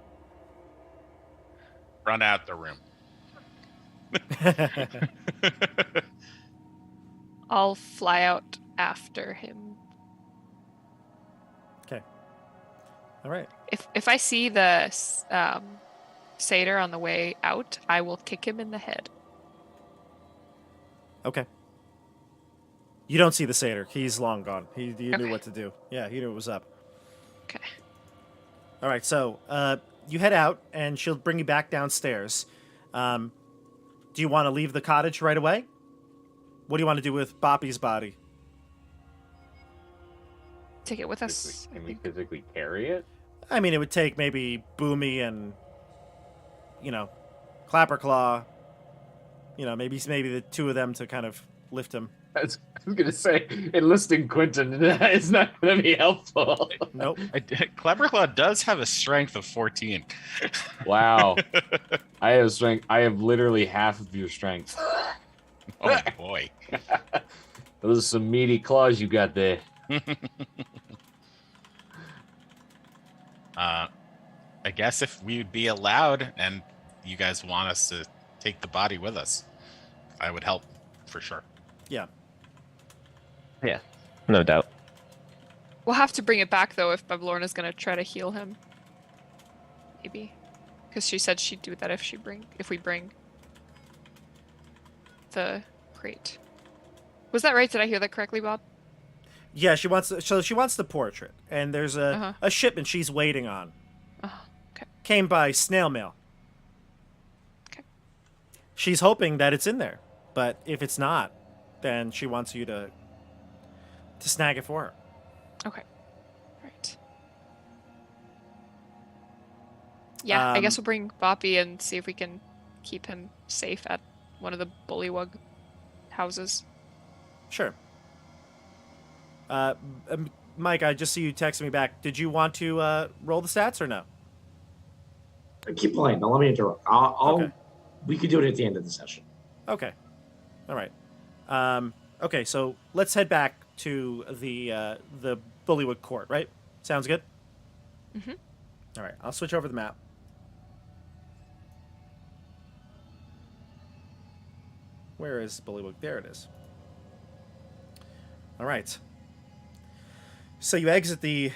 Run out the room. I'll fly out after him. Okay. All right. If I see the satyr on the way out, I will kick him in the head. Okay. You don't see the satyr. He's long gone. You knew Okay. what to do. Yeah, he knew it was up. Okay. All right, so you head out, and she'll bring you back downstairs. Do you want to leave the cottage right away? What do you want to do with Boppy's body? Take it with us. Can we physically carry it? I mean, it would take maybe Boomy and, Clapperclaw. Maybe the two of them to kind of lift him. I was gonna say enlisting Quentin is not gonna be helpful. Nope. Clapperclaw does have a strength of 14. Wow. I have strength. I have literally half of your strength. Oh boy. Those are some meaty claws you got there. I guess if we would be allowed and you guys want us to take the body with us, I would help for sure. Yeah. Yeah, no doubt. We'll have to bring it back though if Bavlorna's gonna try to heal him. Maybe, because she said she'd do that if we bring the crate. Was that right? Did I hear that correctly, Bob? Yeah, she wants the portrait, and there's Uh-huh. a shipment she's waiting on. Oh, okay. Came by snail mail. Okay. She's hoping that it's in there, but if it's not, then she wants you to snag it for her. Okay. Right. Yeah, I guess we'll bring Boppy and see if we can keep him safe at one of the bullywug houses. Sure. Mike, I just see you texting me back. Did you want to roll the stats or no? Keep playing. Don't let me interrupt. Okay. We could do it at the end of the session. Okay. All right. Okay, so let's head back to the Bullywug Court, right? Sounds good? Mm-hmm. All right, I'll switch over the map. Where is Bullywug? There it is. All right. So you exit the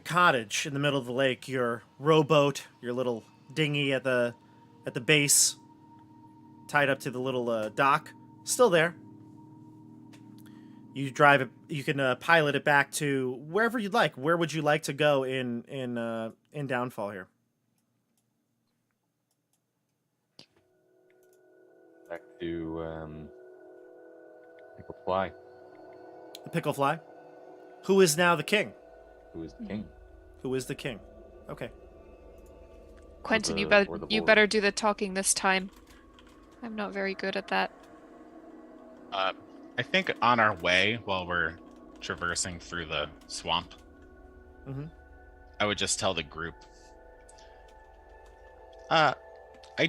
cottage in the middle of the lake. Your rowboat, your little dinghy at the base, tied up to the little dock, still there. You drive it. You can pilot it back to wherever you'd like. Where would you like to go in Downfall here? Back to Pickle Fly, The Pickle Fly. Who is now the king? who is the king. Who is the king? Okay. Quentin, the- you or the you board. better do the talking this time. I'm not very good at that. I think on our way, while we're traversing through the swamp, Mhm. I would just tell the group. I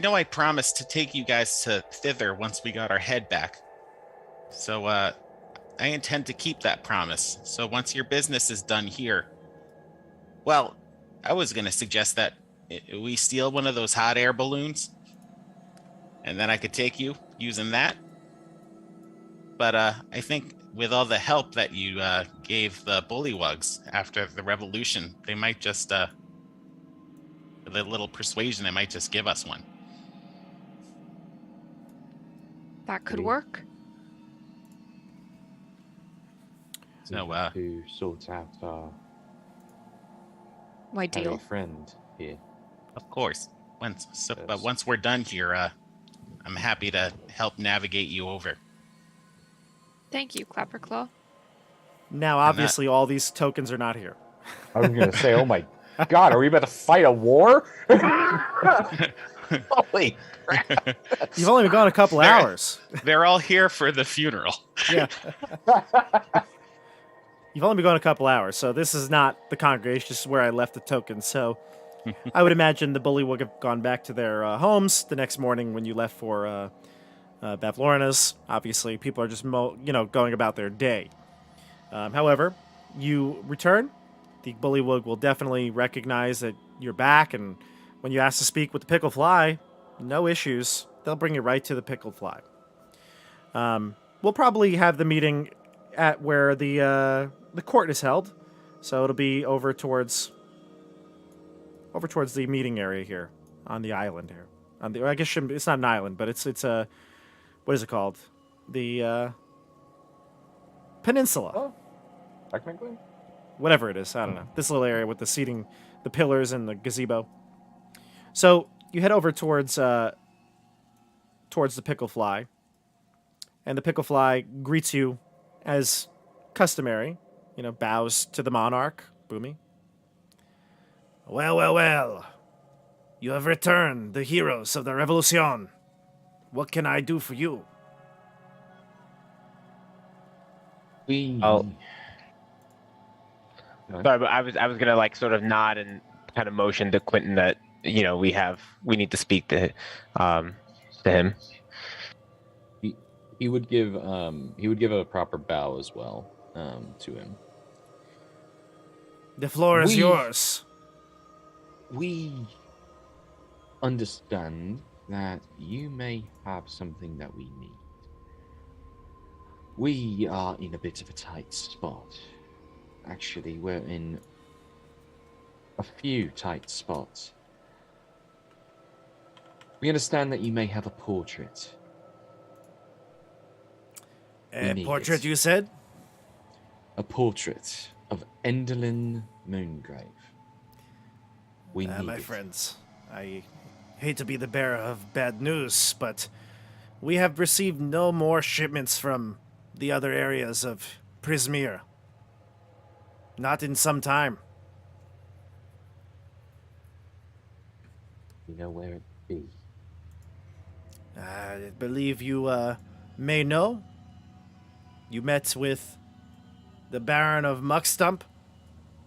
know I promised to take you guys to Thither once we got our head back. So, I intend to keep that promise. So once your business is done here, well, I was going to suggest that we steal one of those hot air balloons, and then I could take you using that. But I think with all the help that you gave the bullywugs after the revolution, they might just, the little persuasion, they might just give us one. That could Maybe. work. So, to sort out our My have a deal. friend here. Of course. But Yes. once we're done here, I'm happy to help navigate you over. Thank you, Clapperclaw. Now, obviously, all these tokens are not here. I was gonna say, oh my god, are we about to fight a war? Holy crap! You've only been gone a couple hours. They're all here for the funeral. Yeah. You've only been gone a couple hours, so this is not the congregation. This is where I left the tokens. So I would imagine the bully would have gone back to their homes the next morning when you left for Bavlorna's. Obviously, people are just going about their day. However, you return. The bullywug will definitely recognize that you're back, and when you ask to speak with the Pickle Fly, no issues. They'll bring you right to the Pickle Fly. We'll probably have the meeting at where the court is held, so it'll be over towards the meeting area here on the island here. I guess it's not an island, but it's a what is it called? the peninsula. Oh, technically. Whatever it is, I don't know. This little area with the seating, the pillars and the gazebo. So you head over towards the Picklefly, and the Picklefly greets you as customary. You know, bows to the monarch, Boomy. Well, well, well. You have returned, the heroes of the Revolution. What can I do for you? Oh. Sorry, but I was gonna like sort of nod and kind of motion to Quentin that we need to speak to him. He would give a proper bow as well to him. The floor is yours. We understand that you may have something that we need. We are in a bit of a tight spot. Actually, we're in a few tight spots. We understand that you may have a portrait. A portrait, you said? A portrait of Endelyn Moongrave. We need my it. friends, I hate to be the bearer of bad news, but we have received no more shipments from the other areas of Prismir. Not in some time. You know where it be? I believe you may know. You met with the Baron of Muckstump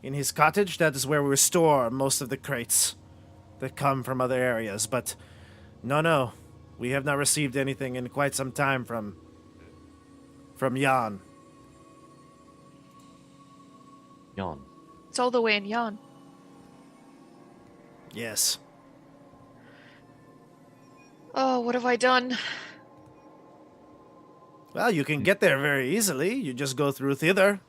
in his cottage. That is where we store most of the crates that come from other areas. But no, we have not received anything in quite some time from Jan. Jan. It's all the way in Yan. Yes. Oh, what have I done? Well, you can get there very easily. You just go through Thither.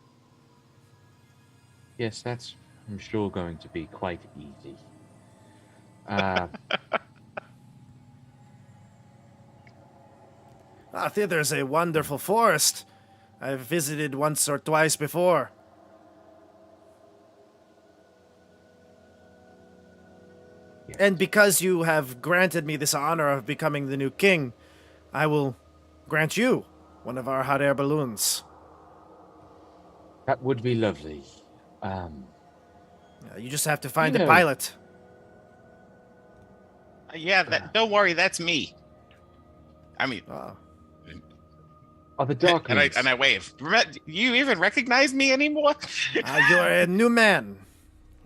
Yes, that's, I'm sure, going to be quite easy. Thither's a wonderful forest. I've visited once or twice before. Yes. And because you have granted me this honor of becoming the new king, I will grant you one of our hot air balloons. That would be lovely. You just have to find You a know- pilot. Don't worry, that's me. I mean, Are the darklings? and I wave. You even recognize me anymore? You're a new man.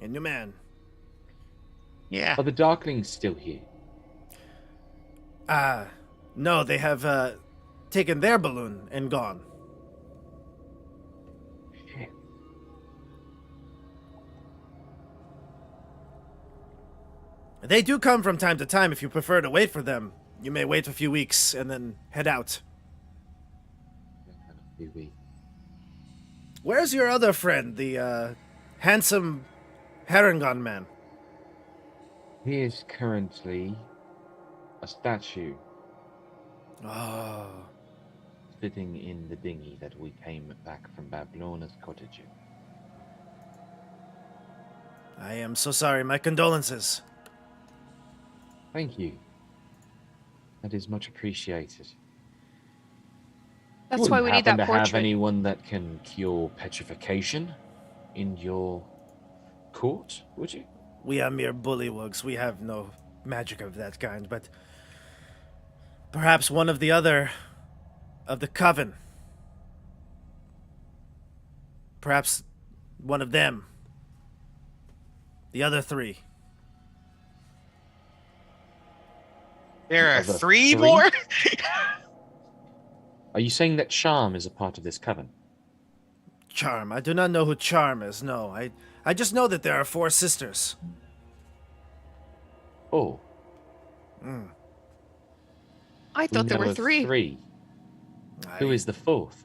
A new man. Yeah. Are the darklings still here? No, they have taken their balloon and gone. Shit. They do come from time to time. If you prefer to wait for them, you may wait a few weeks and then head out. Where's your other friend, the handsome Harangon man? He is currently a statue Oh, sitting in the dinghy that we came back from Bavlorna's cottage in. I am so sorry. My condolences. Thank you. That is much appreciated. That's You why wouldn't we need happen that to have portrait. anyone that can cure petrification in your court, would you? We are mere bullywugs. We have no magic of that kind, but perhaps one of the other of the coven. Perhaps one of them. The other three. There are Are the three three? more? Are you saying that Charm is a part of this coven? Charm. I do not know who Charm is, no. I just know that there are 4 sisters. Oh, I we thought there know were of 3. Who is the 4th?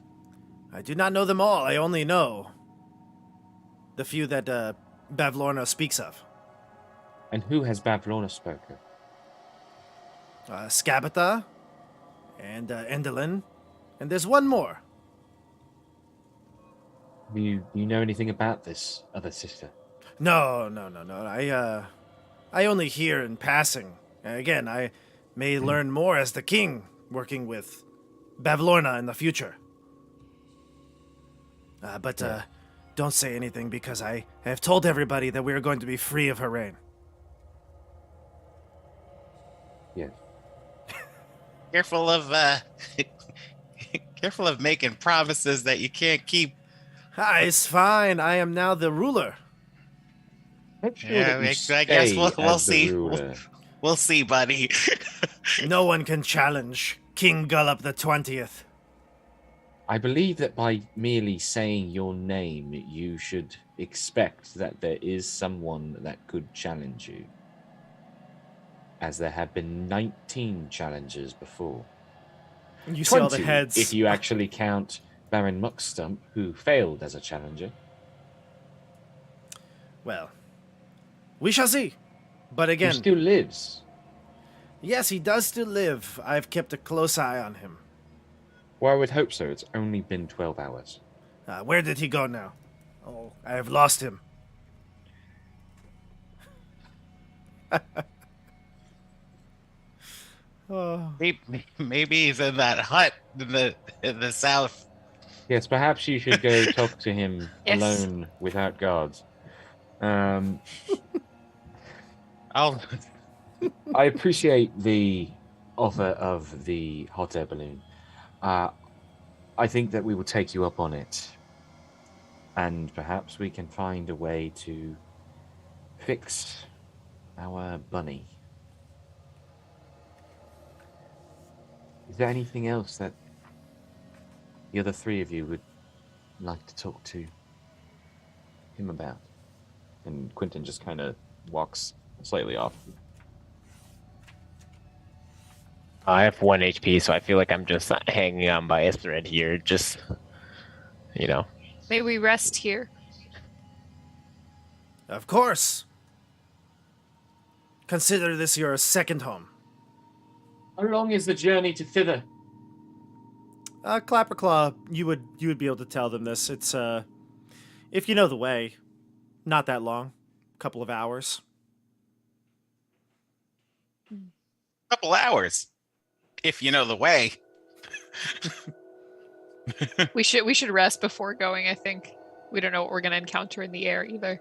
I do not know them all. I only know the few that Bavlorna speaks of. And who has Bavlorna spoken? Skabatha and Endelyn And there's one more. Do you know anything about this other sister? No. I only hear in passing. Again, I may learn more as the king, working with Bavlorna in the future. But don't say anything because I have told everybody that we are going to be free of her reign. Yes. Careful of careful of making promises that you can't keep. It's fine. I am now the ruler. Make sure Yeah, that you I guess stay we'll as the see. ruler. We'll see, buddy. No one can challenge King Gullop the 20th. I believe that by merely saying your name, you should expect that there is someone that could challenge you. As there have been 19 challengers before. You see all the 20, heads. if you actually count Baron Muckstump, who failed as a challenger. Well, we shall see. But Who again, still lives. yes, he does still live. I've kept a close eye on him. Well, I would hope so. It's only been 12 hours. Where did he go now? Oh, I have lost him. Oh. Maybe he's in that hut in the south. Yes, perhaps you should go talk to him Yes. alone without guards. I I'll appreciate the offer of the hot air balloon. I think that we will take you up on it. And perhaps we can find a way to fix our bunny. Is there anything else that the other three of you would like to talk to him about? And Quentin just kind of walks slightly off. I have 1 HP, so I feel like I'm just hanging on by a thread here. Just, you know. May we rest here? Of course. Consider this your second home. How long is the journey to Thither? Clapperclaw, you would be able to tell them this. It's if you know the way, not that long, couple of hours. couple hours, if you know the way. We should rest before going, I think. We don't know what we're gonna encounter in the air either.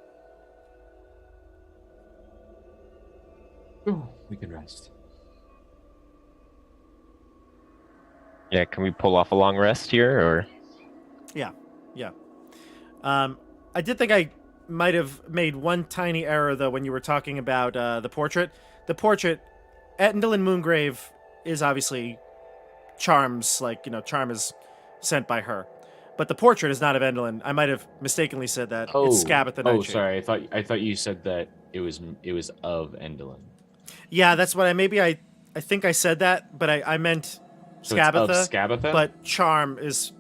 Oh, we can rest. Yeah, can we pull off a long rest here, or? Yeah. I did think I might have made one tiny error, though, when you were talking about the portrait. The portrait, Endel Moongrave is obviously Charm's, Charm is sent by her. But the portrait is not of Endelin. I might have mistakenly said that. It's Scabbeth the Nightshade. Sorry. I thought you said that it was of Endelin. Yeah, that's what I think I said that, but I meant So it's Scabatha. of Scabatha? But Charm is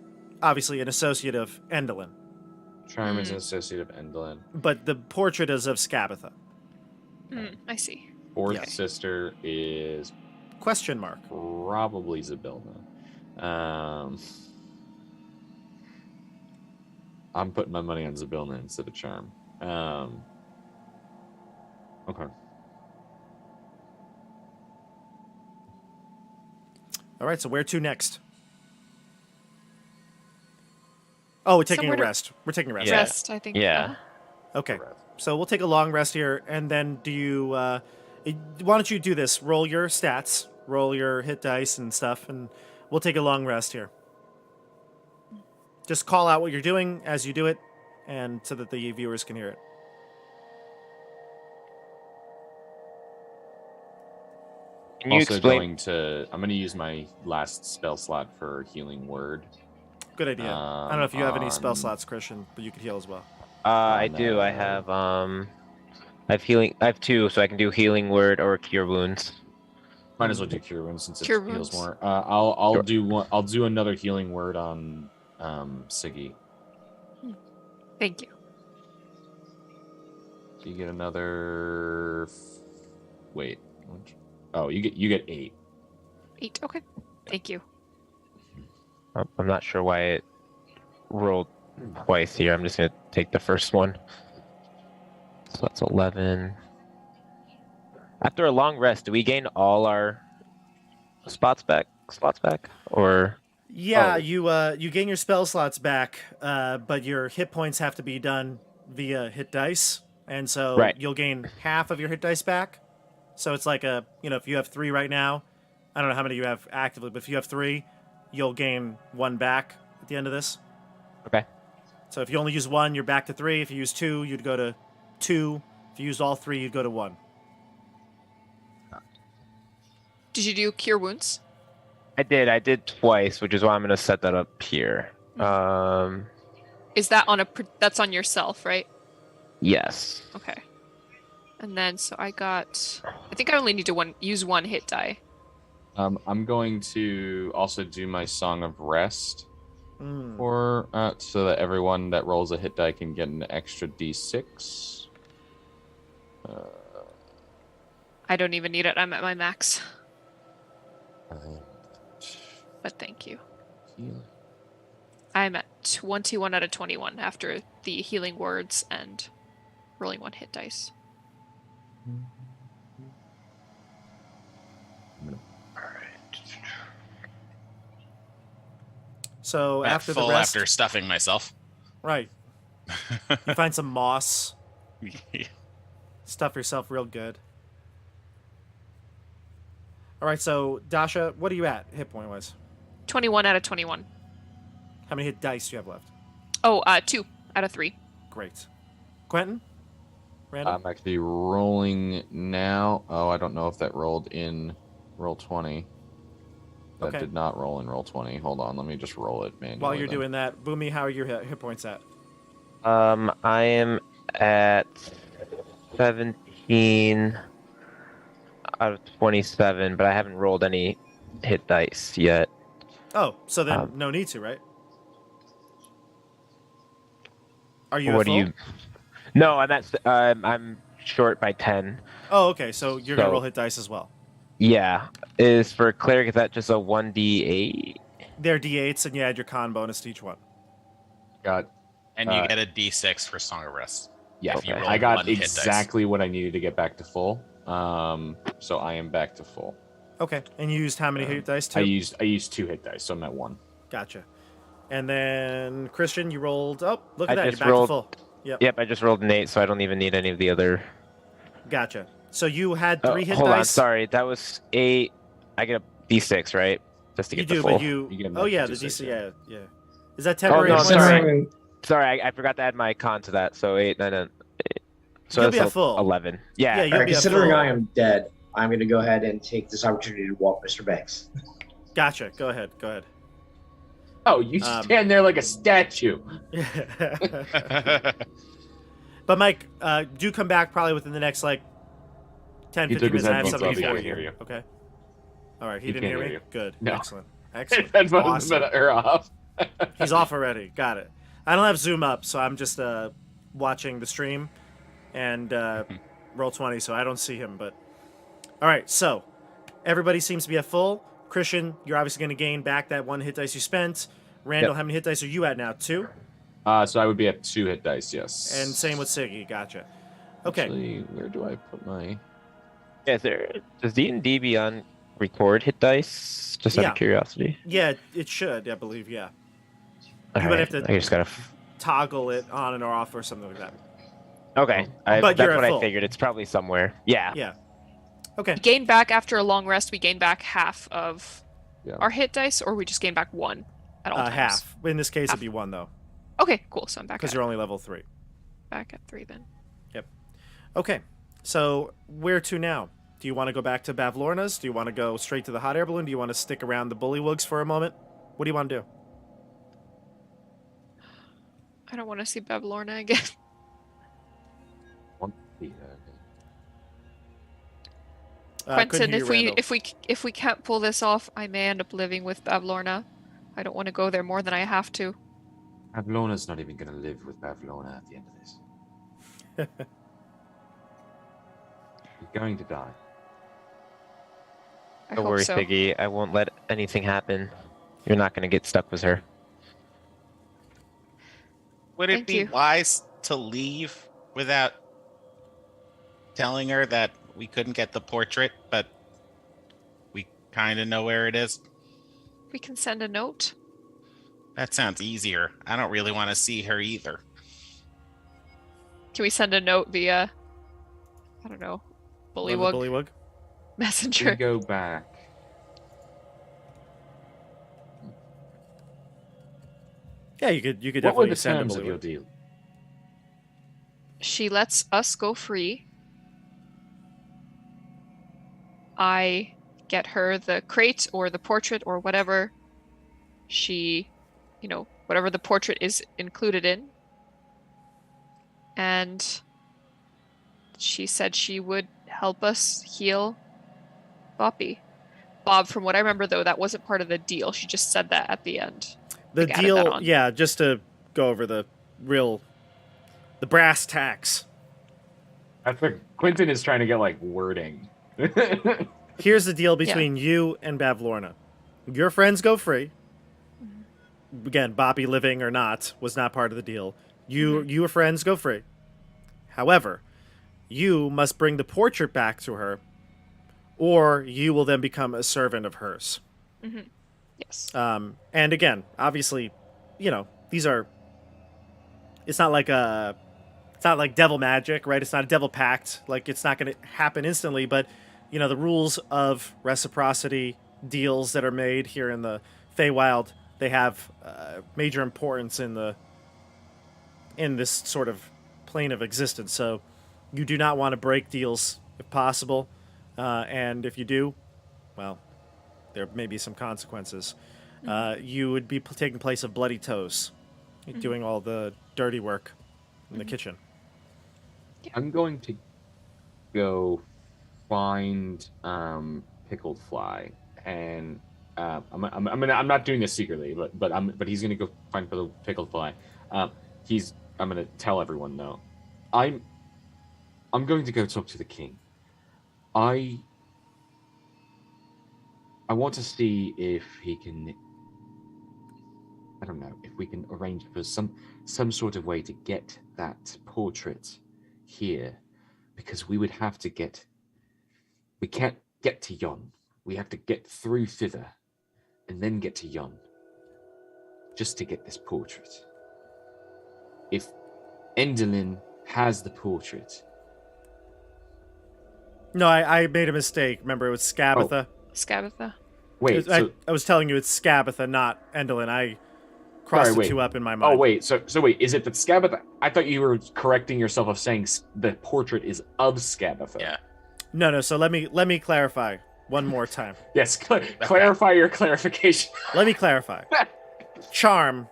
obviously an associate of Endelin. Charm is an associate of Endelin. But the portrait is of Scabatha. I see. Fourth Yeah. sister is Question mark. probably Zabilna. I'm putting my money on Zabilna instead of Charm. Okay. All right, so where to next? Oh, we're taking Somewhere a to- rest. We're taking a rest. Yeah. Rest, I think. Yeah. Okay. So we'll take a long rest here, and then do you? Why don't you do this? Roll your stats, roll your hit dice and stuff, and we'll take a long rest here. Just call out what you're doing as you do it, and so that the viewers can hear it. Can you Also explain? I'm going to use my last spell slot for Healing Word. Good idea. I don't know if you have any spell on- slots, Christian, but you could heal as well. I do. I have I have healing. I have 2, so I can do healing word or cure wounds. Might as well do Cure Wounds since it Cure heals Wounds. more. I'll Sure. do one. I'll do another Healing Word on Siggy. Thank you. So you get another. Wait. Oh, you get 8. 8. Okay. Thank you. I'm not sure why it rolled twice here. I'm just gonna take the first one. So that's 11. After a long rest, do we gain all our spots back? Or Yeah, Oh. you gain your spell slots back, but your hit points have to be done via hit dice, and so Right. you'll gain half of your hit dice back. So it's like if you have 3 right now, I don't know how many you have actively, but if you have 3, you'll gain 1 back at the end of this. okay. So if you only use 1, you're back to 3. If you use 2, you'd go to 2. If you used all 3, you'd go to 1. Did you do cure wounds? I did twice, which is why I'm gonna set that up here. Is that on that's on yourself, right? Yes. Okay. And then so I think I only need to use 1 hit die. I'm going to also do my Song of Rest Mm. for so that everyone that rolls a hit die can get an extra d6. I don't even need it. I'm at my max. But thank you. I'm at 21 out of 21 after the healing words and rolling 1 hit dice. So At after the full rest, after stuffing myself. right, you find some moss, stuff yourself real good. All right, so Dasha, what are you at hit point wise? 21 out of 21. How many hit dice do you have left? Oh, 2 out of 3. Great. Quentin? Random? I'm actually rolling now. Oh, I don't know if that rolled in roll 20. That Okay. did not roll in roll 20. Hold on, let me just roll it manually. While you're then. doing that, Boomy, how are your hit points at? I am at 17 out of 27, but I haven't rolled any hit dice yet. Oh, so then no need to, right? Are you What at do full? you? No, I'm short by 10. Oh, okay, so you're going to So- roll hit dice as well. Yeah. Is for cleric, is that just a 1d8? They're d8s, and you add your con bonus to each one. Got And you get a D6 for Song of Rest. yeah. If you Okay. roll I got 1 hit dice. exactly what I needed to get back to full. So I am back to full. Okay, and you used how many hit dice? 2? I used 2 hit dice, so I'm at 1. Gotcha. And then, Christian, you rolled... Oh, look I at that, you're just back rolled- to full. Yep, Yep, I just rolled an 8, so I don't even need any of the other. gotcha. So you had Oh, 3 hit hold dice? on, sorry, that was 8. I get a d6, right? Just to You get the do, full. but you... You get an Oh, yeah, extra the D6, DC, yeah. Is that Oh, temporary no, hit points? sorry. Sorry, I forgot to add my con to that. So 8, 9, 8. So You'll be that's at full. 11. Yeah. Yeah, you'll be at Considering full. I am dead, I'm going to go ahead and take this opportunity to walk Mr. Banks. Gotcha, go ahead. Oh, you stand there like a statue. But Mike, do come back probably within the next, 10, He 15 took his minutes. I have headphones something off, he for can't you. hear you. Okay. All right, he He didn't can't hear me? hear you. Good. No. Excellent. His Excellent. headphones Awesome. are off. He's off already. Got it. I don't have Zoom up, so I'm just watching the stream and Roll20, so I don't see him. But all right, so everybody seems to be at full. Christian, you're obviously going to gain back that 1 hit dice you spent. Randall, Yep. how many hit dice are you at now? 2? So I would be at 2 hit dice, yes. And same with Siggy. Gotcha. Okay. Actually, where do I put my... Yeah, does D&D be on record hit dice? Just out Yeah. of curiosity. Yeah, it should, I believe, yeah. All might right, have to- I just gotta. Toggle it on and off or something like that. Okay, But that's you're at what full. I figured. It's probably somewhere. Yeah. Yeah. Okay. We gain back after a long rest. We gain back half of Yeah. our hit dice, or we just gain back 1 at all times. Half. In this case, Half. it'd be 1, though, Okay, cool. So I'm back because at, you're only level 3. back at 3 then. Okay. So, where to now? Do you want to go back to Bavlorna's? Do you want to go straight to the hot air balloon? Do you want to stick around the bullywugs for a moment? What do you want to do? I don't want to see Bavlorna again. Quentin, couldn't hear you, Randall. if we can't pull this off, I may end up living with Bavlorna. I don't want to go there more than I have to. Bavlorna's not even going to live with Bavlorna at the end of this. You're going to die. I Don't hope worry, so. Siggy. I won't let anything happen. You're not going to get stuck with her. Would it Thank be you. wise to leave without telling her that we couldn't get the portrait, but we kind of know where it is? We can send a note. That sounds easier. I don't really want to see her either. Can we send a note via, I don't know, bullywug Bullywug. We messenger? go back. Yeah, you could What were definitely the send a terms of your Bullywug. deal? She lets us go free. I get her the crate or the portrait or whatever she, whatever the portrait is included in. And she said she would help us heal Boppy. Bob, from what I remember, though, that wasn't part of the deal. She just said that at the end. The Like, added that deal, on. yeah, just to go over the brass tacks. I think Quentin is trying to get like wording. Here's the deal between you and Bavlorna. Your friends go free. Again, Boppy living or not was not part of the deal. Your friends go free. However, you must bring the portrait back to her, or you will then become a servant of hers. Yes. And again, obviously, these are. It's not like devil magic, right? It's not a devil pact. Like, it's not going to happen instantly, but the rules of reciprocity deals that are made here in the Feywild, they have major importance in this sort of plane of existence. So you do not want to break deals if possible, and if you do, well, there may be some consequences. You would be taking place of bloody toes, doing all the dirty work in the kitchen. I'm going to go find Pickled Fly, and I'm not doing this secretly, but he's gonna go find Pickled Fly. I'm gonna tell everyone though. I'm going to go talk to the king. I want to see if he can. I don't know if we can arrange for some sort of way to get that portrait here, because we would have to get. We can't get to Yon. We have to get through Thither, and then get to Yon. Just to get this portrait. If Endelin has the portrait. No, I made a mistake. Remember, it was Skabatha. Skabatha. Wait, I was telling you it's Skabatha, not Endelin. I crossed the two up in my mind. Oh wait, so wait, is it that Skabatha? I thought you were correcting yourself of saying the portrait is of Skabatha. Yeah. No. So let me clarify one more time. Yes, clarify your clarification. Let me clarify. Charm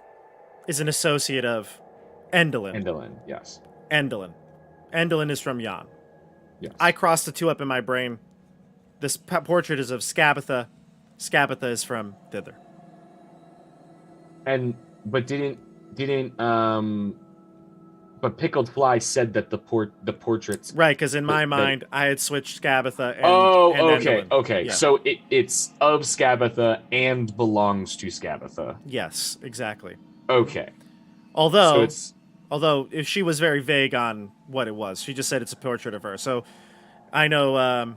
is an associate of Endelin. Endelin, yes. Endelin is from Yon. Yes. I crossed the two up in my brain. This portrait is of Skabatha. Skabatha is from Thither. But Pickled Fly said that the portraits. Right, because in my mind, I had switched Skabatha and okay, Endelin. okay. Yeah. So it's of Skabatha and belongs to Skabatha. Yes, exactly. Okay. Although So she was very vague on what it was. She just said it's a portrait of her. So I know,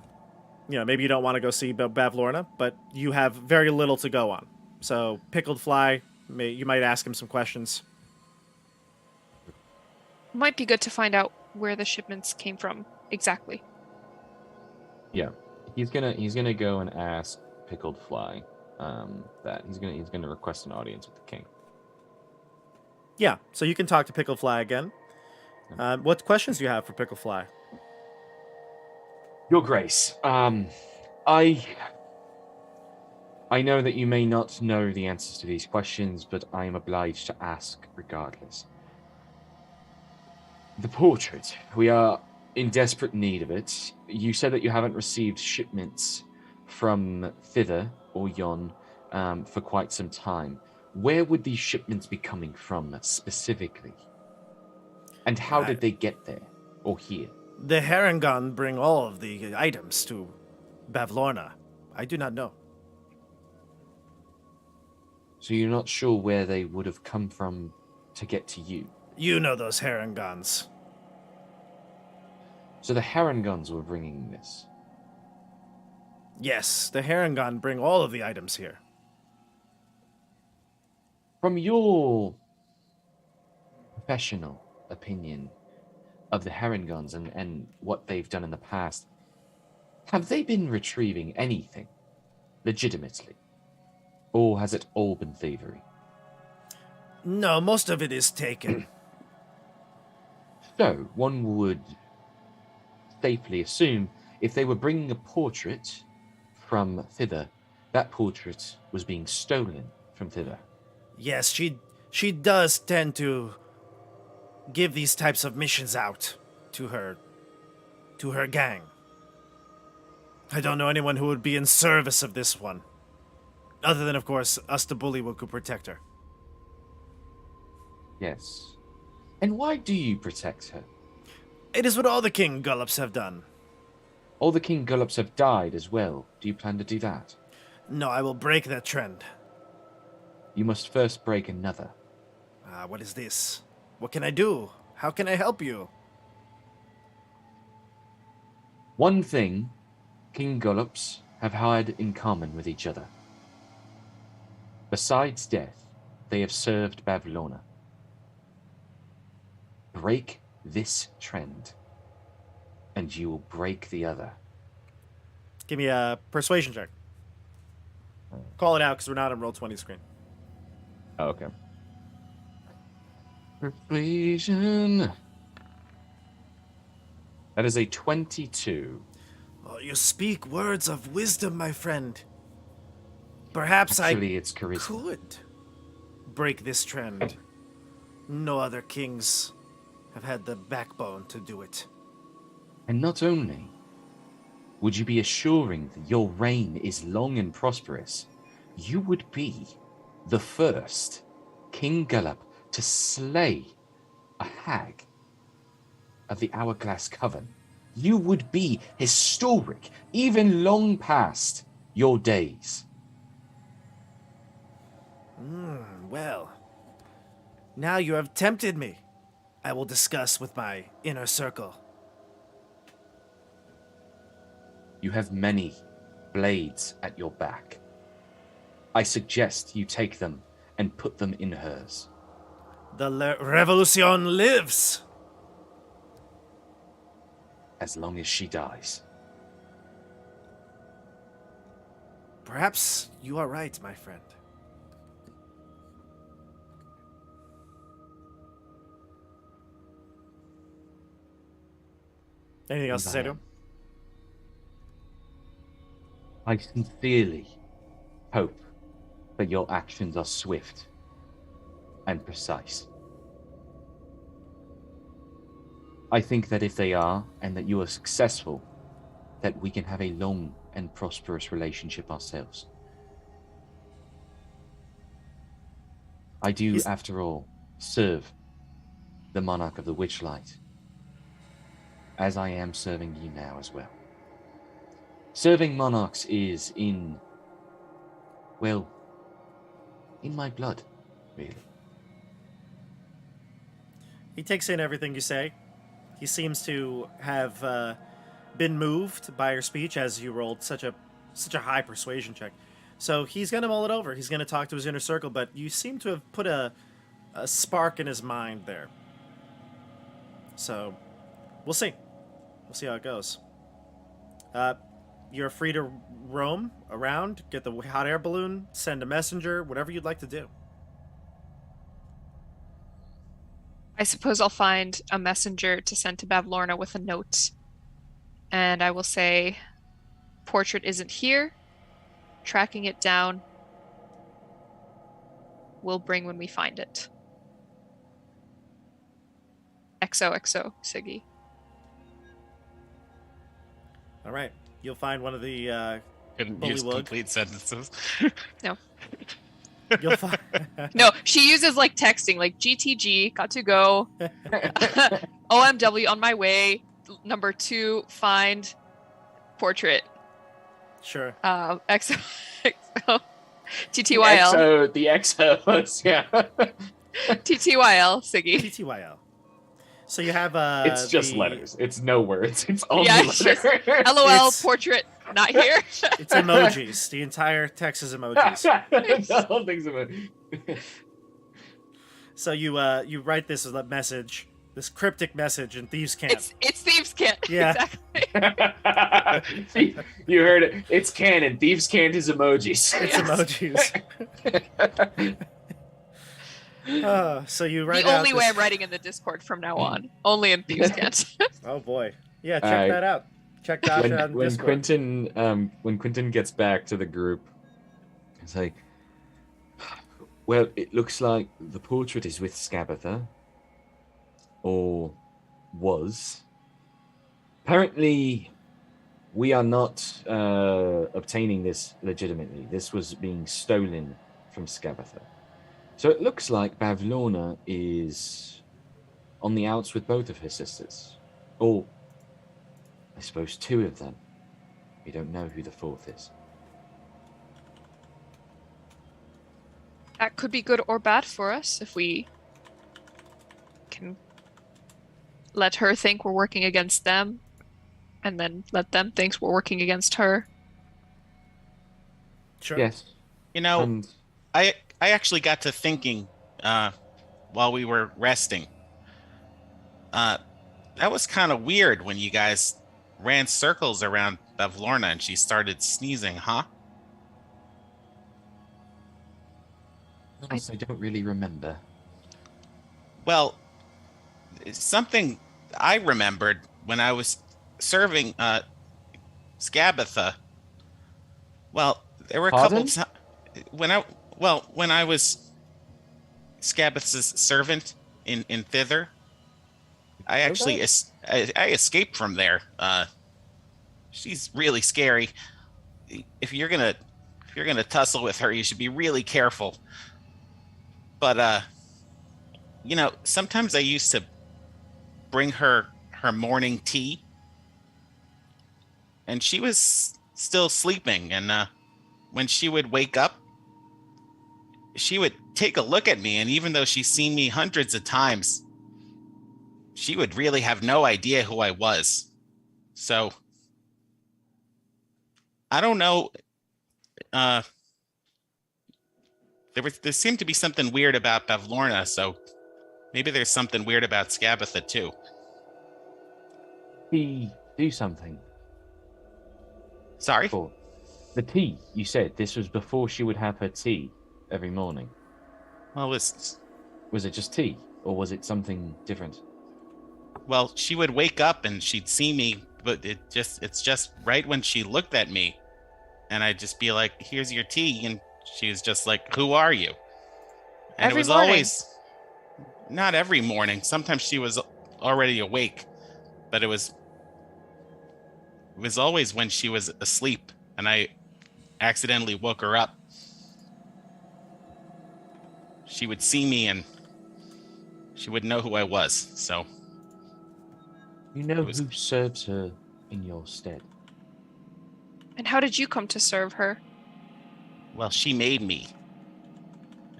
maybe you don't want to go see Bavlorna, but you have very little to go on. So Pickled Fly, you might ask him some questions. Might be good to find out where the shipments came from exactly. yeah, he's gonna go and ask Pickled Fly that he's gonna request an audience with the king. Yeah, so you can talk to Pickled Fly again. What questions do you have for Pickled Fly? Your Grace, I know that you may not know the answers to these questions, but I am obliged to ask regardless. The portrait. We are in desperate need of it. You said that you haven't received shipments from Thither or Yon for quite some time. Where would these shipments be coming from specifically? And how did they get there or here? The Harengon bring all of the items to Bavlorna. I do not know. So you're not sure where they would have come from to get to you? You know those Herringons. So the Herringons were bringing this. Yes, the Herringon bring all of the items here. From your professional opinion of the Herringons and what they've done in the past, have they been retrieving anything legitimately? Or has it all been thievery? No, most of it is taken. So, one would safely assume if they were bringing a portrait from Thither, that portrait was being stolen from Thither. Yes, she does tend to give these types of missions out to her gang. I don't know anyone who would be in service of this one. Other than, of course, us the Bullywug who protect her. Yes. And why do you protect her? It is what all the King Gullops have done. All the King Gullops have died as well. Do you plan to do that? No, I will break that trend. You must first break another. What is this? What can I do? How can I help you? One thing King Gullops have had in common with each other. Besides death, they have served Bavlorna. Break this trend, and you will break the other. Give me a persuasion check. Call it out because we're not on Roll20 screen. Oh, okay. Persuasion. That is a 22. Oh, you speak words of wisdom, my friend. Perhaps Actually, it's charisma. could break this trend. No other kings have had the backbone to do it. And not only would you be assuring that your reign is long and prosperous, you would be the first King Gullop to slay a hag of the Hourglass Coven. You would be historic, even long past your days. Well, now you have tempted me. I will discuss with my inner circle. You have many blades at your back. I suggest you take them and put them in hers. The Revolution lives! As long as she dies. Perhaps you are right, my friend. Anything else to say to him? I sincerely hope that your actions are swift and precise. I think that if they are, and that you are successful, that we can have a long and prosperous relationship ourselves. I do, after all, serve the monarch of the Witchlight, as I am serving you now as well. Serving monarchs is in my blood, really. He takes in everything you say. He seems to have been moved by your speech as you rolled such a high persuasion check. So he's going to mull it over. He's going to talk to his inner circle, but you seem to have put a spark in his mind there. So we'll see. We'll see how it goes. You're free to roam around, get the hot air balloon, send a messenger, whatever you'd like to do. I suppose I'll find a messenger to send to Bavlorna with a note. And I will say, portrait isn't here. Tracking it down. We'll bring when we find it. XOXO, Siggy. All right. You'll find one of the Couldn't use Bullywug. complete sentences. No. You'll find No, she uses like texting, like GTG, got to go. OMW, on my way. Number 2, find portrait. Sure. XOXO. TTYL. The exos, yeah. TTYL, Siggy. TTYL. So you have It's just the- letters. It's no words. It's only Yeah, it's just letters. LOL It's- portrait not here. It's emojis. The entire text is emojis. The whole thing's about. So you write this as a message, this cryptic message in Thieves' Camp. It's Thieves' Camp. Yeah. Exactly. You heard it. It's canon. Thieves' Cant is emojis. It's emojis. So you write The out only way this- I'm writing in the Discord from now on. Only in Thieves' Camp. Oh boy. Yeah, check Alright. that out. Check Josh out in when Discord. when Quentin gets back to the group, it's like, well, it looks like the portrait is with Scabatha, or was. Apparently, we are not obtaining this legitimately. This was being stolen from Scabatha. So it looks like Bavlorna is on the outs with both of her sisters, or I suppose two of them. We don't know who the fourth is. That could be good or bad for us if we can let her think we're working against them and then let them think we're working against her. Sure. Yes. You know, And I actually got to thinking while we were resting. That was kind of weird when you guys ran circles around Bavlorna and she started sneezing, huh? I don't really remember. Well, it's something I remembered when I was serving Scabatha. Well, there were a Pardon? couple when I was Scabatha's servant in Thither, I actually I escaped from there. She's really scary. If you're gonna tussle with her, you should be really careful. But you know, sometimes I used to bring her morning tea, and she was still sleeping. And when she would wake up, she would take a look at me, and even though she's seen me hundreds of times, she would really have no idea who I was. So I don't know. There seemed to be something weird about Bavlorna, so maybe there's something weird about Scabatha too. Tea, do something. Sorry? For the tea, you said this was before she would have her tea every morning. Well, was it just tea, or was it something different? Well, she would wake up and she'd see me, but it's just right when she looked at me, and I'd just be like, "Here's your tea," and she was just like, "Who are you?" And Every it was morning. always not every morning. Sometimes she was already awake, but it was always when she was asleep, and I accidentally woke her up. She would see me and she would know who I was. So You know It was- who serves her in your stead? And how did you come to serve her? well, she made me,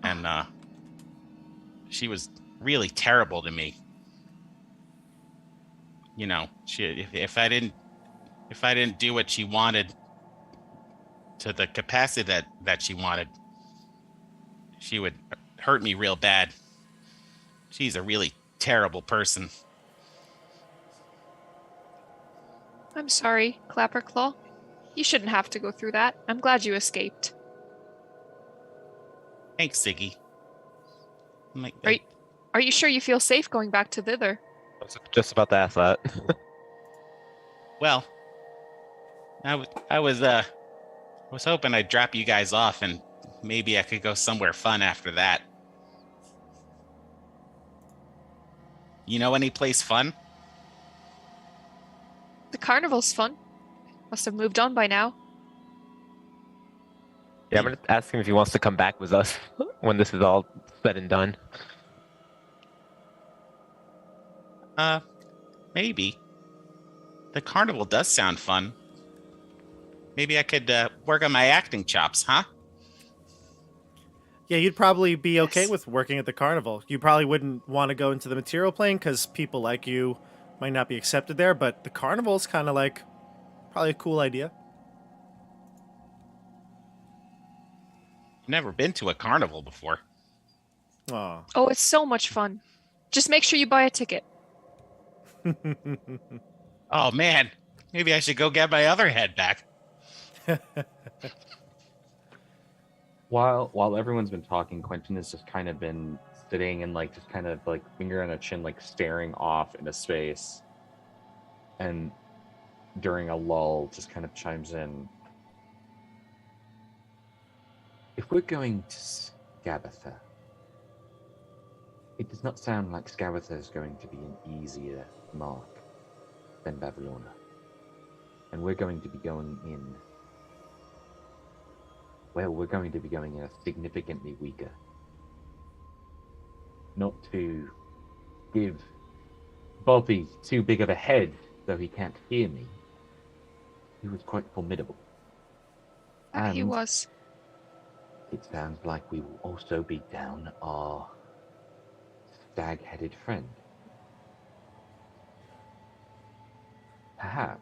and she was really terrible to me. You know, if I didn't do what she wanted to the capacity that she wanted, she would hurt me real bad. She's a really terrible person. I'm sorry, Clapperclaw. You shouldn't have to go through that. I'm glad you escaped. Thanks, Siggy. Right. Are you sure you feel safe going back to Thither? I was just about to ask that. Well, I was hoping I'd drop you guys off and maybe I could go somewhere fun after that. You know any place fun? The carnival's fun. Must have moved on by now. Yeah, I'm gonna ask him if he wants to come back with us when this is all said and done. Maybe. The carnival does sound fun. Maybe I could work on my acting chops, huh? Yeah, you'd probably be okay Yes. with working at the carnival. You probably wouldn't want to go into the material plane because people like you might not be accepted there, but the carnival's kind of like probably a cool idea. Never been to a carnival before. Aw. Oh, it's so much fun. Just make sure you buy a ticket. Oh man, maybe I should go get my other head back. While everyone's been talking, Quentin has just kind of been sitting and like just kind of like finger on a chin, like staring off into space. And during a lull, just kind of chimes in. If we're going to Scabatha, it does not sound like Scabatha is going to be an easier mark than Bavlorna. And we're going to be going in. Well, we're going to be going in a significantly weaker. Not to give Bobby too big of a head, though he can't hear me. He was quite formidable. He And was. it sounds like we will also be down our stag-headed friend. Perhaps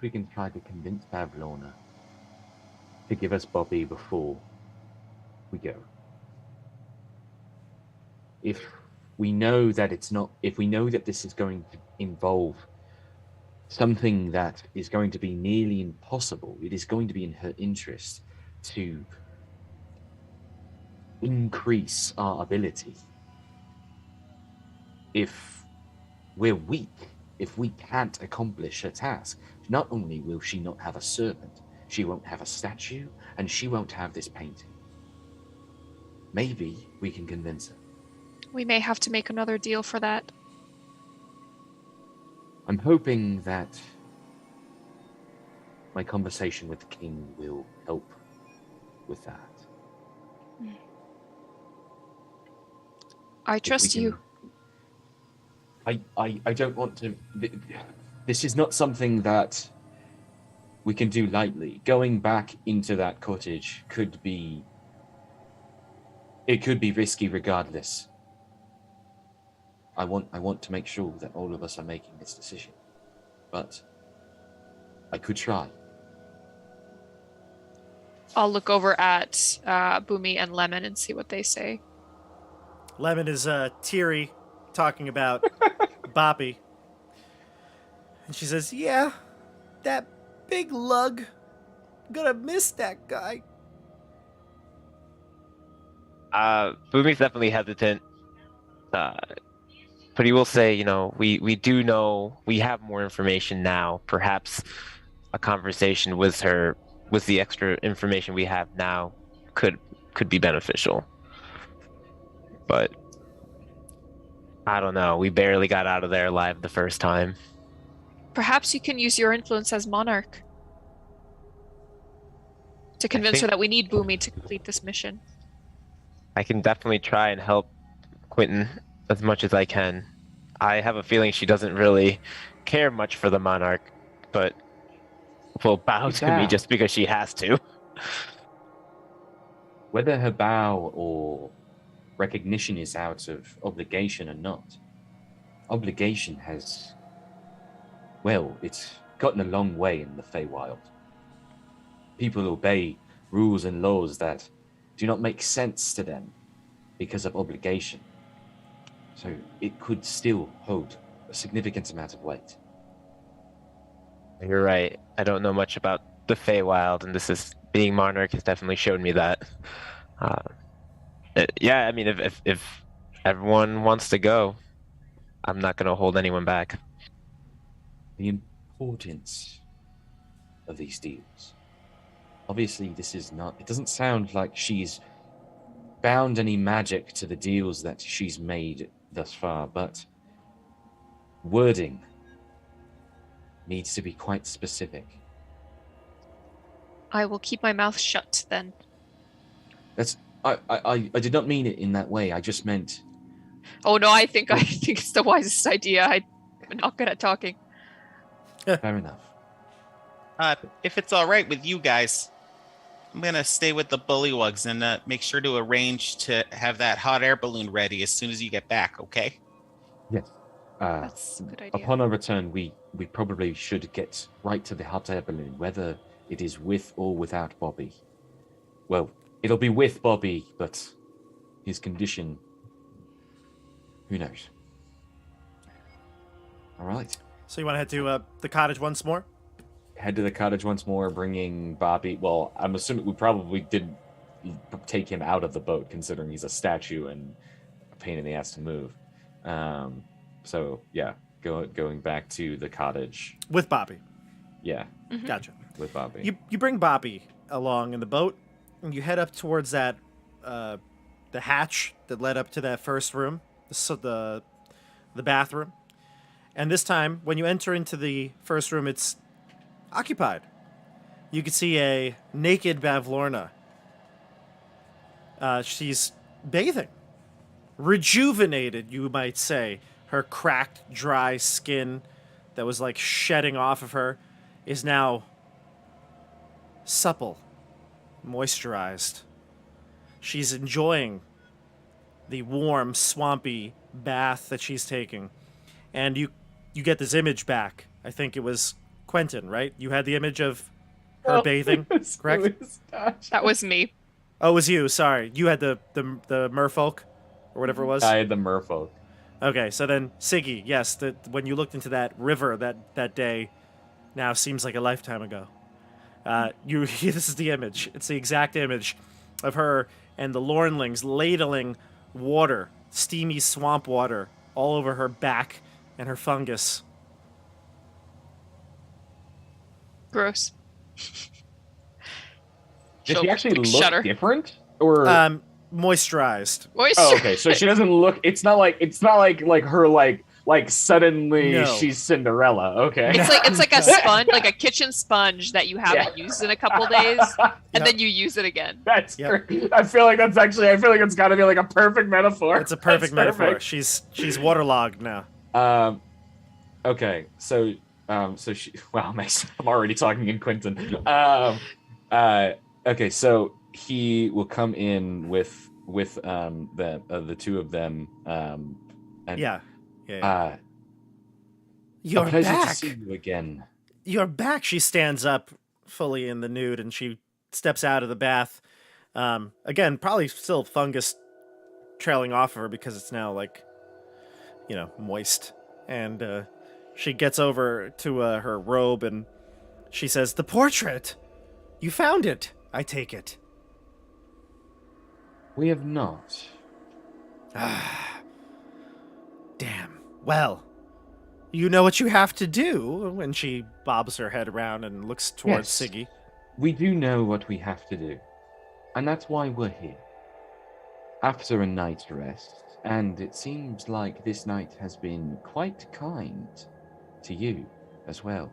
we can try to convince Bavlorna to give us Bobby before we go. If we know that this is going to involve something that is going to be nearly impossible, it is going to be in her interest to increase our ability. If we're weak, if we can't accomplish her task, not only will she not have a servant, she won't have a statue, and she won't have this painting. Maybe we can convince her. We may have to make another deal for that. I'm hoping that my conversation with the king will help with that. I If we trust you. I don't want to. This is not something that we can do lightly. Going back into that cottage could be risky regardless. I want to make sure that all of us are making this decision. But I could try. I'll look over at Boomy and Lemon and see what they say. Lemon is teary, talking about Boppy. And she says, yeah, that big lug. Gonna miss that guy. Boomy's definitely hesitant. But he will say, we do know, we have more information now. Perhaps a conversation with her, with the extra information we have now, could be beneficial. But I don't know. We barely got out of there alive the first time. Perhaps you can use your influence as monarch to convince her that we need Boomy to complete this mission. I can definitely try and help Quentin as much as I can. I have a feeling she doesn't really care much for the monarch, but will bow to me just because she has to. Whether her bow or recognition is out of obligation or not, obligation has, well, it's gotten a long way in the Feywild. People obey rules and laws that do not make sense to them because of obligation. So it could still hold a significant amount of weight. You're right. I don't know much about the Feywild, and being monarch has definitely showed me that. Yeah, I mean, if everyone wants to go, I'm not going to hold anyone back. The importance of these deals. Obviously, it doesn't sound like she's bound any magic to the deals that she's made thus far, but wording needs to be quite specific. I will keep my mouth shut then. I did not mean it in that way. I just meant. Oh no, I think it's the wisest idea. I'm not good at talking. Fair enough. If it's all right with you guys, stay with the bullywugs and make sure to arrange to have that hot air balloon ready as soon as you get back. Okay. Yes. That's a good idea. Upon our return, we probably should get right to the hot air balloon, whether it is with or without Bobby. Well, it'll be with Bobby, but his condition, who knows? All right. So you want to head to the cottage once more? Head to the cottage once more, bringing Bobby. Well, I'm assuming we probably didn't take him out of the boat, considering he's a statue and a pain in the ass to move. So yeah, going back to the cottage With Bobby. Yeah, Gotcha. with Bobby. You bring Bobby along in the boat, and you head up towards that the hatch that led up to that first room, the bathroom. And this time, when you enter into the first room, it's occupied. You can see a naked Bavlorna. She's bathing. Rejuvenated, you might say. Her cracked, dry skin that was like shedding off of her is now supple, moisturized. She's enjoying the warm, swampy bath that she's taking. And you get this image back. I think it was Quentin, right? You had the image of her bathing, correct? That was me. Oh, it was you. Sorry. You had the merfolk or whatever it was. I had the merfolk. Okay, so then Siggy, yes, when you looked into that river that day, now seems like a lifetime ago. This is the image. It's the exact image of her and the Lornlings ladling water, steamy swamp water, all over her back and her fungus. Gross. Did She'll, she actually like, look shudder. different? Or Moisturized. oh, okay. So she doesn't look. It's not like her like suddenly No. she's Cinderella. Okay. It's like a sponge, like a kitchen sponge that you haven't used in a couple days, and Yep. then you use it again. That's Yep. great. I feel like it's got to be like a perfect metaphor. It's a perfect That's metaphor. perfect. She's waterlogged now. Okay. So she. Wow, Mason. I'm already talking in Quentin. Okay. So he will come in with the two of them. And, Yeah. a You're pleasure back. to see you again. You're back. She stands up fully in the nude and she steps out of the bath. Again, probably still fungus trailing off of her because it's now like, moist. And she gets over to her robe and she says, "The portrait! You found it, I take it." We have not. Damn. Well, you know what you have to do. When she bobs her head around and looks towards Yes. Siggy. We do know what we have to do. And that's why we're here. After a night's rest, and it seems like this night has been quite kind to you as well.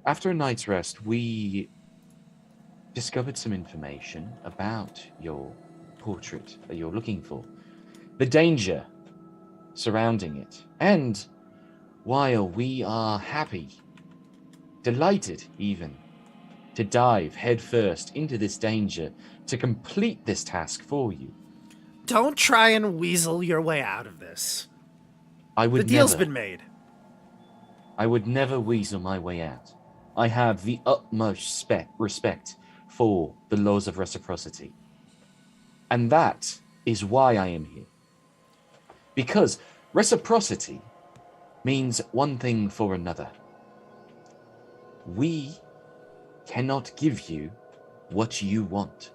After a night's rest, we discovered some information about your portrait that you're looking for. The danger surrounding it. And while we are happy, delighted even, to dive headfirst into this danger to complete this task for you, Don't try and weasel your way out of this. I The would deal's never, been made. I would never weasel my way out. I have the utmost respect for the laws of reciprocity. And that is why I am here. Because reciprocity means one thing for another. We cannot give you what you want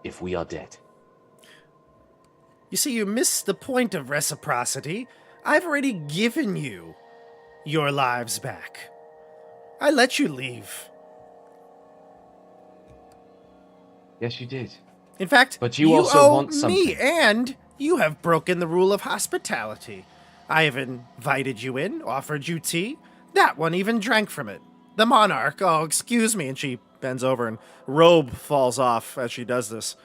if we are dead. You see, you miss the point of reciprocity. I've already given you your lives back. I let you leave. Yes, you did. In fact, But you also owe want me, something. and you have broken the rule of hospitality. I have invited you in, offered you tea. That one even drank from it. The monarch, oh, excuse me, and she bends over and robe falls off as she does this.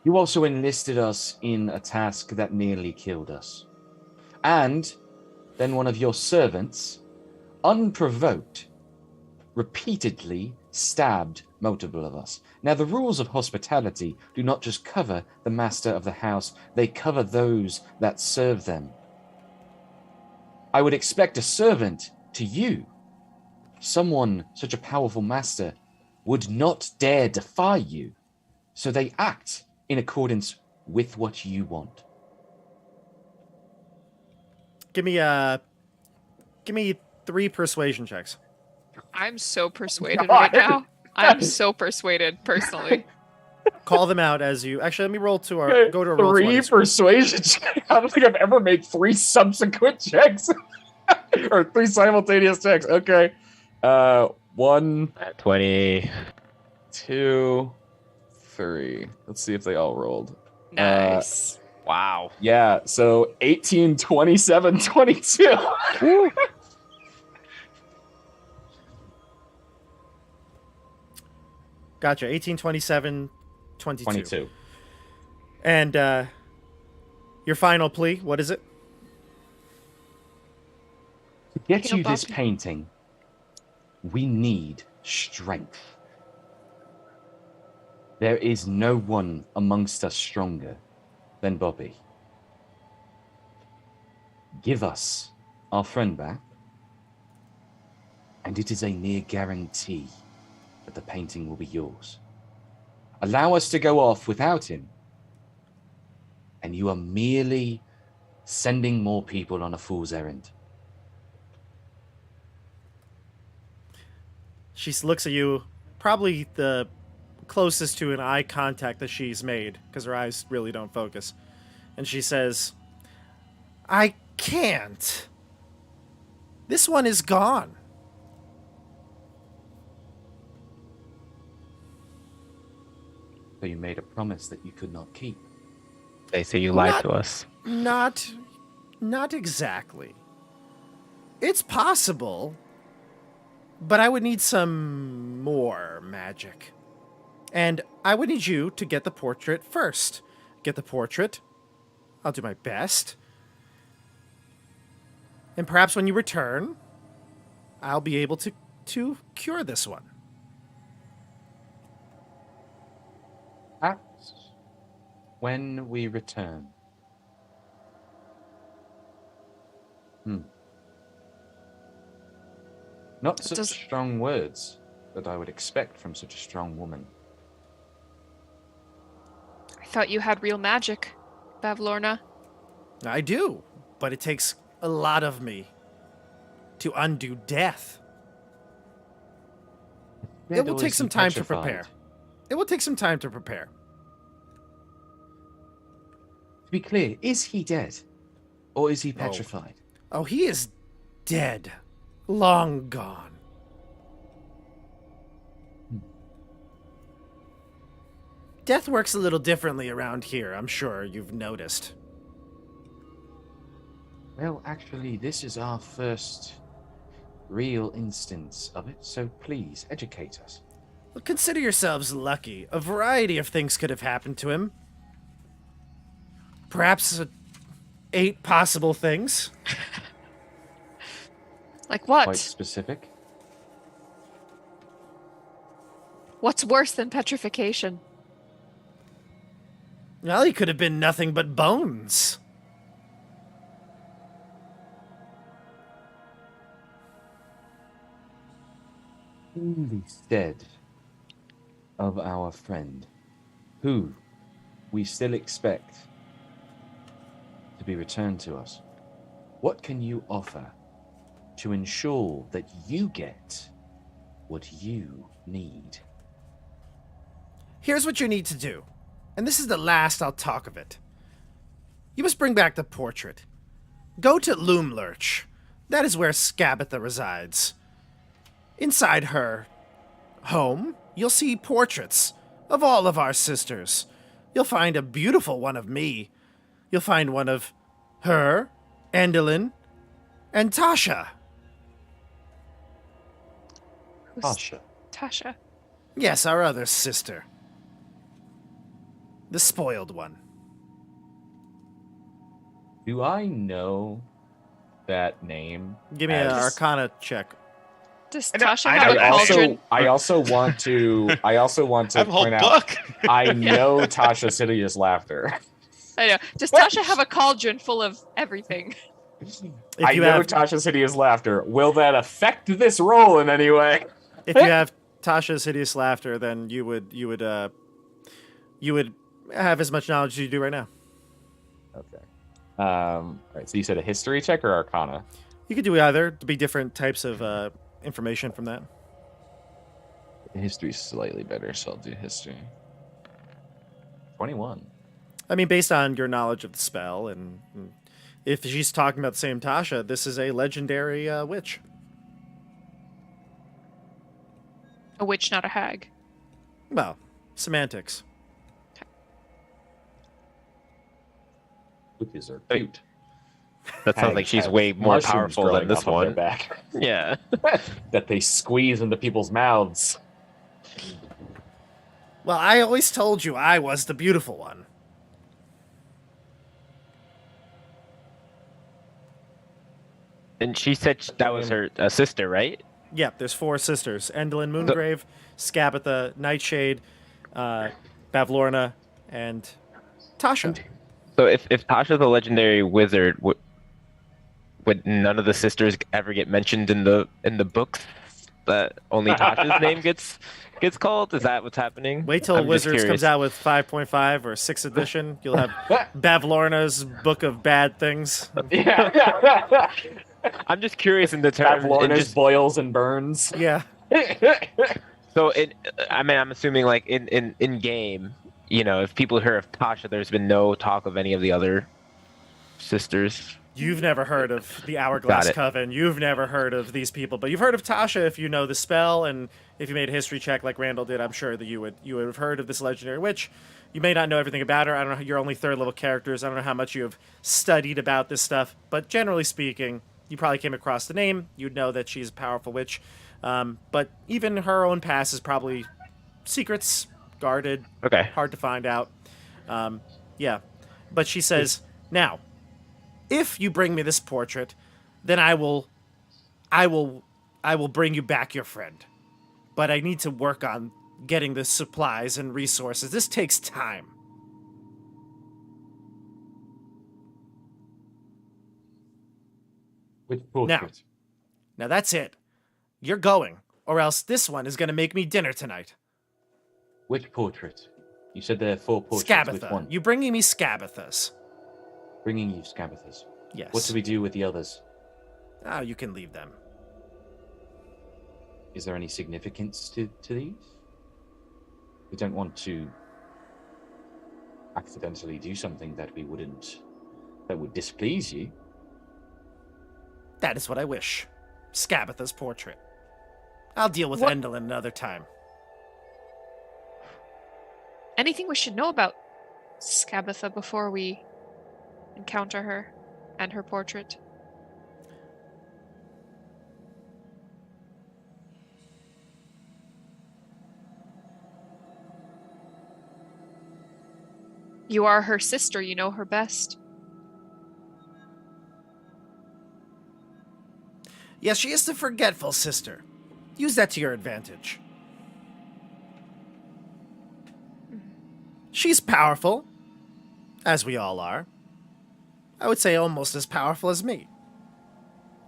You also enlisted us in a task that nearly killed us. And then one of your servants, unprovoked, repeatedly stabbed multiple of us. Now, the rules of hospitality do not just cover the master of the house, they cover those that serve them. I would expect a servant to you. Someone, such a powerful master, would not dare defy you, so they act in accordance with what you want. Give me 3 persuasion checks. I'm so persuaded God. right now. I'm so persuaded personally. Call them out as you. Actually, let me roll to our. Okay, Go to a roll 3 20. persuasion checks. I don't think I've ever made 3 subsequent checks. Or 3 simultaneous checks. Okay. 1, 20. 2, 3. Let's see if they all rolled. Nice. Wow. Yeah, so 18, 27, 22. Gotcha. 18, 27, 22. 22. And your final plea, what is it? To get Kill you this Bobby. painting, we need strength. There is no one amongst us stronger than Bobby. Give us our friend back, and it is a near guarantee that the painting will be yours. Allow us to go off without him, and you are merely sending more people on a fool's errand. She looks at you, probably the closest to an eye contact that she's made, because her eyes really don't focus. And she says, I can't. This one is gone. So you made a promise that you could not keep. They say you lied Not- to us. Not exactly. It's possible, but I would need some more magic. And I would need you to get the portrait first. Get the portrait. I'll do my best. And perhaps when you return, I'll be able to cure this one. Perhaps when we return. Not such Does- strong words that I would expect from such a strong woman. I thought you had real magic, Bavlorna. I do, but it takes a lot of me to undo death. It will Or take is some he time to petrified? prepare. It will take some time to prepare. To be clear, is he dead? Or is he petrified? Oh, he is dead. Long gone. Death works a little differently around here, I'm sure you've noticed. Well, actually, this is our first real instance of it, so please educate us. Well, consider yourselves lucky. A variety of things could have happened to him. Perhaps 8 possible things. Like what? Quite specific. What's worse than petrification? Well, he could have been nothing but bones. Instead of our friend, who we still expect to be returned to us, what can you offer to ensure that you get what you need? Here's what you need to do, and this is the last I'll talk of it. You must bring back the portrait. Go to Loomlurch. That is where Skabatha resides. Inside her home, you'll see portraits of all of our sisters. You'll find a beautiful one of me. You'll find one of her, Endelyn, and Tasha. Who's Tasha. Tasha? Yes, our other sister. The spoiled one. Do I know that name? Give me an as- Arcana check. Does I know- Tasha I have know- a cauldron? I also want to I have a whole point out book. I know Tasha's hideous laughter. I know. Does Tasha have a cauldron full of everything? I you know have Tasha's hideous laughter. Will that affect this roll in any way? if you have Tasha's hideous laughter, then you would have as much knowledge as you do right now. Okay. All right. So you said a history check or Arcana? You could do either to be different types of information from that. History's slightly better, so I'll do history. 21. I mean, based on your knowledge of the spell, and if she's talking about the same Tasha, this is a legendary witch. A witch, not a hag. Well, semantics. Witches are Hey, cute. That sounds like Hags she's have way more mushrooms powerful growing than this off of their one. back Yeah. that they squeeze into people's mouths. Well, I always told you I was the beautiful one. And she said that was her sister, right? Yeah, there's 4 sisters: Endlin, Moongrave, Skabatha, Nightshade, Bavlorna, and Tasha. So if Tasha's a legendary wizard, would none of the sisters ever get mentioned in the books? That only Tasha's name gets called? Is that what's happening? Wait till I'm just Wizards comes curious. out with 5.5 or 6th edition. You'll have Bavlorna's Book of Bad Things. Yeah. I'm just curious in the term. Bavlorna's boils and burns. Yeah. So I'm assuming like in game, if people hear of Tasha, there's been no talk of any of the other sisters. You've never heard of the Got Hourglass it. Coven. You've never heard of these people, but you've heard of Tasha if you know the spell, and if you made a history check like Randall did, I'm sure that you would have heard of this legendary witch. You may not know everything about her. I don't know. You're only 3rd level characters. I don't know how much you have studied about this stuff, but generally speaking, you probably came across the name. You'd know that she's a powerful witch. But even her own past is probably secrets, guarded, Okay. hard to find out. Yeah. But she says, now, if you bring me this portrait, then I will bring you back your friend. But I need to work on getting the supplies and resources. This takes time. Which portrait? Now that's it. You're going, or else this one is going to make me dinner tonight. Which portrait? You said there are 4 portraits. Which Skabatha. one? You bringing me Skabatha's? Bringing you Skabatha's. Yes. What do we do with the others? Oh, you can leave them. Is there any significance to these? We don't want to accidentally do something that would displease you. That is what I wish. Skabatha's portrait. I'll deal with What- Endlin another time. Anything we should know about Skabatha before we encounter her and her portrait? You are her sister, you know her best. Yes, she is the forgetful sister. Use that to your advantage. She's powerful, as we all are. I would say almost as powerful as me.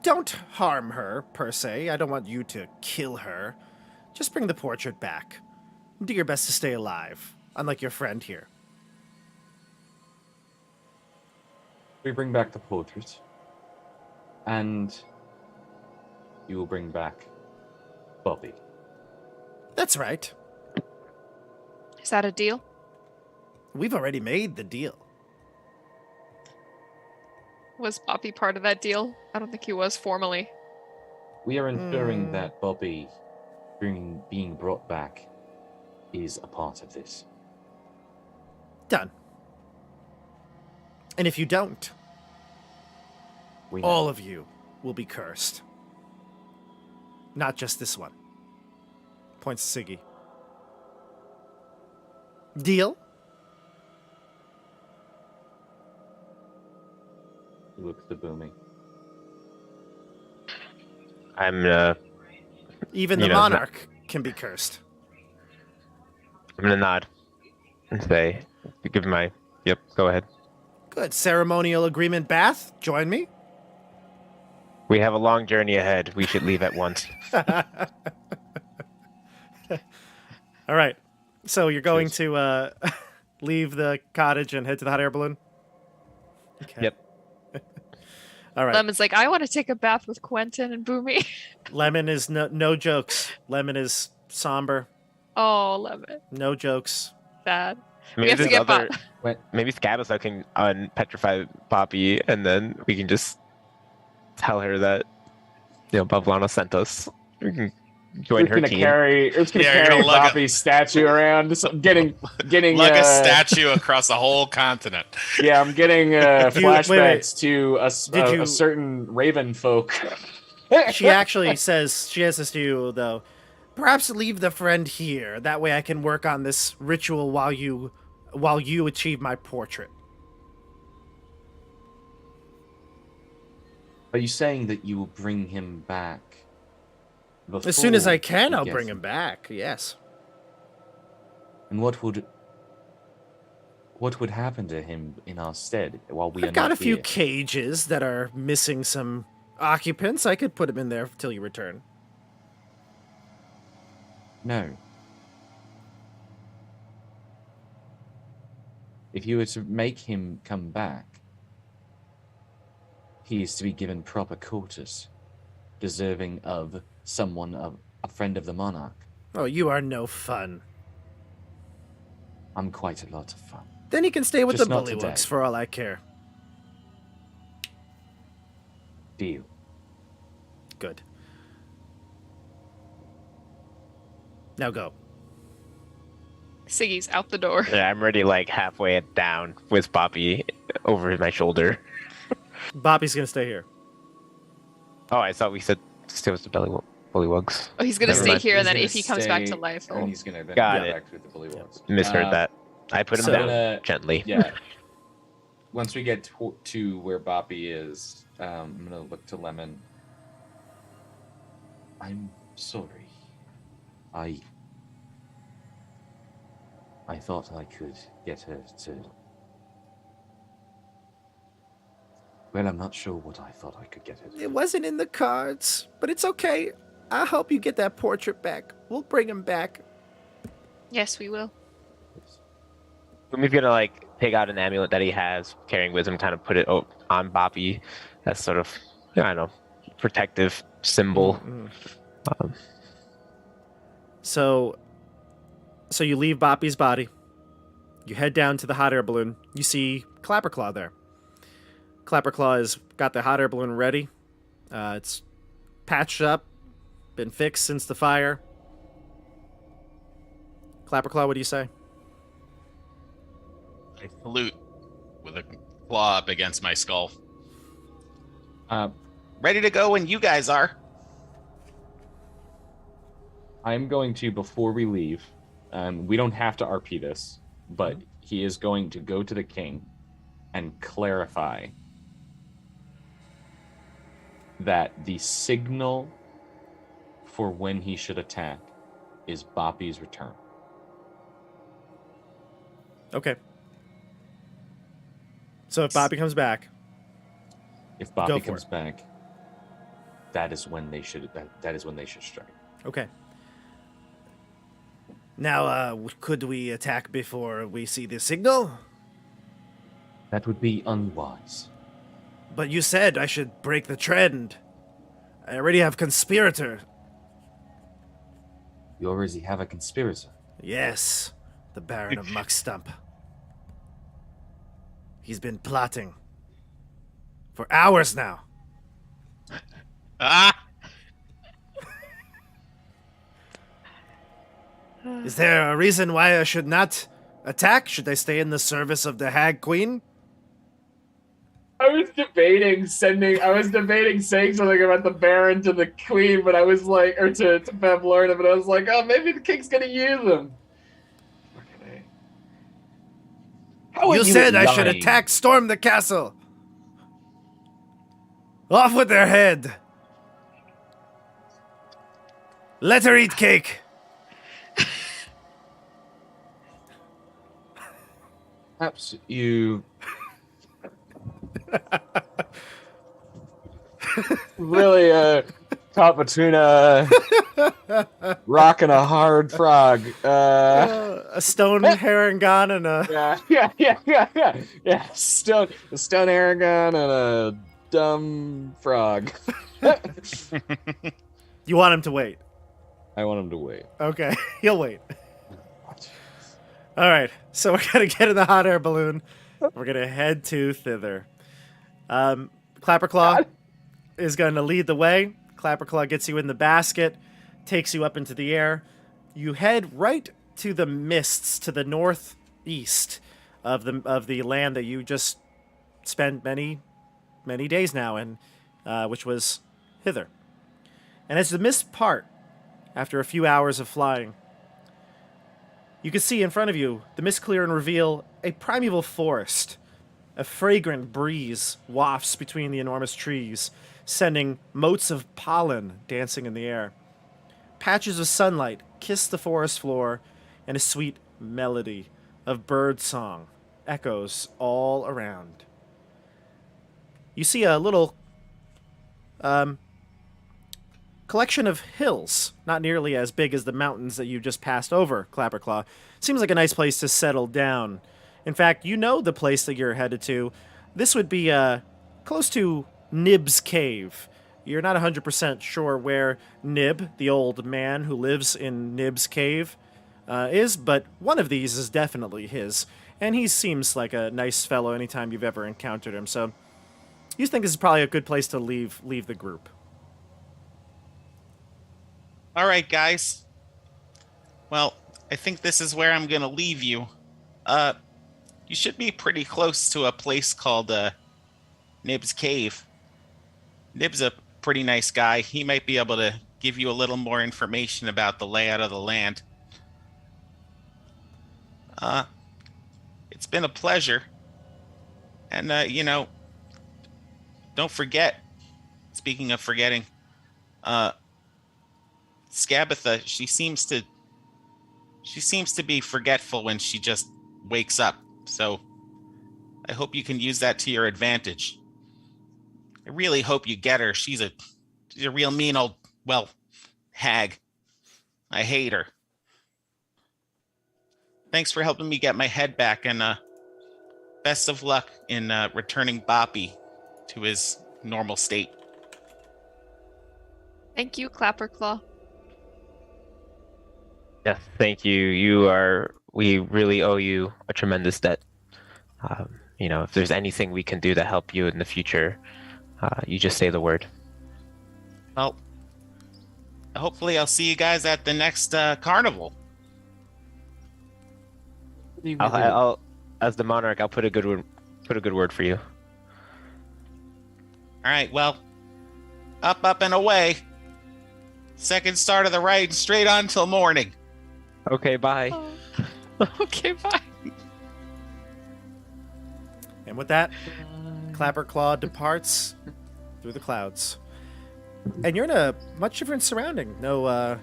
Don't harm her, per se. I don't want you to kill her. Just bring the portrait back. Do your best to stay alive, unlike your friend here. We bring back the portrait, and you will bring back Bobby. That's right. Is that a deal? We've already made the deal. Was Bobby part of that deal? I don't think he was formally. We are ensuring that Bobby being brought back is a part of this. Done. And if you don't, We all of you will be cursed. Not just this one. Points to Siggy. Deal? He looks to Boomy. I'm gonna Even the You know, it's not- monarch can be cursed. I'm gonna nod and say, give my. Yep, go ahead. Good. Ceremonial agreement, Bath. Join me. We have a long journey ahead. We should leave at once. All right. So you're going to leave the cottage and head to the hot air balloon? Okay. Yep. All right. Lemon's like, I want to take a bath with Quentin and Boomy. Lemon is no jokes. Lemon is somber. Oh, Lemon. No jokes. Sad. We Maybe have to there's get other. Bob. Maybe Scabasa can unpetrify Poppy, and then we can just tell her that Bavlorna sent us. We can join her team. It's gonna Yeah, you're carry gonna lug Poppy's statue around. So getting Like a statue across a whole continent. Yeah, I'm getting flashbacks to Did a certain raven folk. She actually says, she has this to you, though. Perhaps leave the friend here. That way I can work on this ritual while you achieve my portrait. Are you saying that you will bring him back? As soon as I before can, we I'll get bring him back. Yes. And what would happen to him in our stead while we are I've got not a few here? cages that are missing some occupants. I could put him in there till you return. No. If you were to make him come back, he is to be given proper quarters, deserving of someone, a friend of the monarch. Oh, you are no fun. I'm quite a lot of fun. Then he can stay with Just the not bullywugs today. for all I care. Deal. Good. Now go. Siggy's out the door. Yeah, I'm already like halfway down with Poppy over my shoulder. Bobby's gonna stay here. Oh, I thought we said stay with the bullywugs. Oh, he's gonna Never stay mind. here, and He's then gonna if he comes back to stay, life, and he'll... he's gonna then Got go it. back with the bullywugs. Misheard that. I put him so- down gently. Yeah. Once we get to where Boppy is, I'm gonna look to Lemon. I'm sorry. I thought I could get her to. Well, I'm not sure what I thought I could get her to. It wasn't in the cards, but it's okay. I'll help you get that portrait back. We'll bring him back. Yes, we will. Boomy's gonna like take out an amulet that he has, carrying wisdom, kind of put it on Boppy as sort of, I don't know, protective symbol. So you leave Boppy's body. You head down to the hot air balloon. You see Clapperclaw there. Clapperclaw has got the hot air balloon ready. It's patched up, been fixed since the fire. Clapperclaw, what do you say? I salute with a claw up against my skull. Ready to go when you guys are. I'm going to, before we leave, we don't have to RP this, but he is going to go to the king and clarify that the signal for when he should attack is Boppy's return. Okay. So if Boppy comes back, If Go Boppy for comes back, that is when they should. That is when they should strike. okay. Now, could we attack before we see the signal? That would be unwise. But you said I should break the trend. I already have conspirator. You already have a conspirator. Yes, the Baron of Muckstump. He's been plotting for hours now. Ah! Is there a reason why I should not attack? Should I stay in the service of the Hag Queen? I was debating saying something about the Baron to the Queen, but I was like, or to Bavlorna, but I was like, oh, maybe the King's gonna use them. How are You said I should lying? attack, storm the castle. Off with their head. Let her eat cake. Perhaps you really caught between a rock and a hard frog. A stone herringon and a... Yeah. A stone Aragon and a dumb frog. You want him to wait. I want him to wait. Okay, he'll wait. All right, so we're going to get in the hot air balloon. We're going to head to Thither. Clapperclaw is going to lead the way. Clapperclaw gets you in the basket, takes you up into the air. You head right to the mists to the northeast of the land that you just spent many days now in, which was Thither. And as the mists part, after a few hours of flying, you can see in front of you the mist clear and reveal a primeval forest. A fragrant breeze wafts between the enormous trees, sending motes of pollen dancing in the air. Patches of sunlight kiss the forest floor, and a sweet melody of bird song echoes all around. You see a little collection of hills, not nearly as big as the mountains that you just passed over, Clapperclaw. Seems like a nice place to settle down. In fact, you know the place that you're headed to. This would be close to Nib's cave. You're not 100% sure where Nib, the old man who lives in Nib's cave, is, but one of these is definitely his. And he seems like a nice fellow anytime you've ever encountered him, so you think this is probably a good place to leave the group. All right, guys. Well, I think this is where I'm going to leave you. You should be pretty close to a place called Nib's Cave. Nib's a pretty nice guy. He might be able to give you a little more information about the layout of the land. It's been a pleasure. And, don't forget, speaking of forgetting, Scabatha, she seems to be forgetful when she just wakes up. So I hope you can use that to your advantage. I really hope you get her. She's a real mean old, hag. I hate her. Thanks for helping me get my head back, and best of luck in returning Boppy to his normal state. Thank you, Clapperclaw. Yes, thank you. We really owe you a tremendous debt. If there's anything we can do to help you in the future, you just say the word. Well, hopefully I'll see you guys at the next carnival. I'll, as the monarch, I'll put a good word for you. All right, well, up and away. Second start of the ride, straight on till morning. Okay, bye. Oh. Okay, bye. And with that, Clapperclaw departs through the clouds. And you're in a much different surrounding. No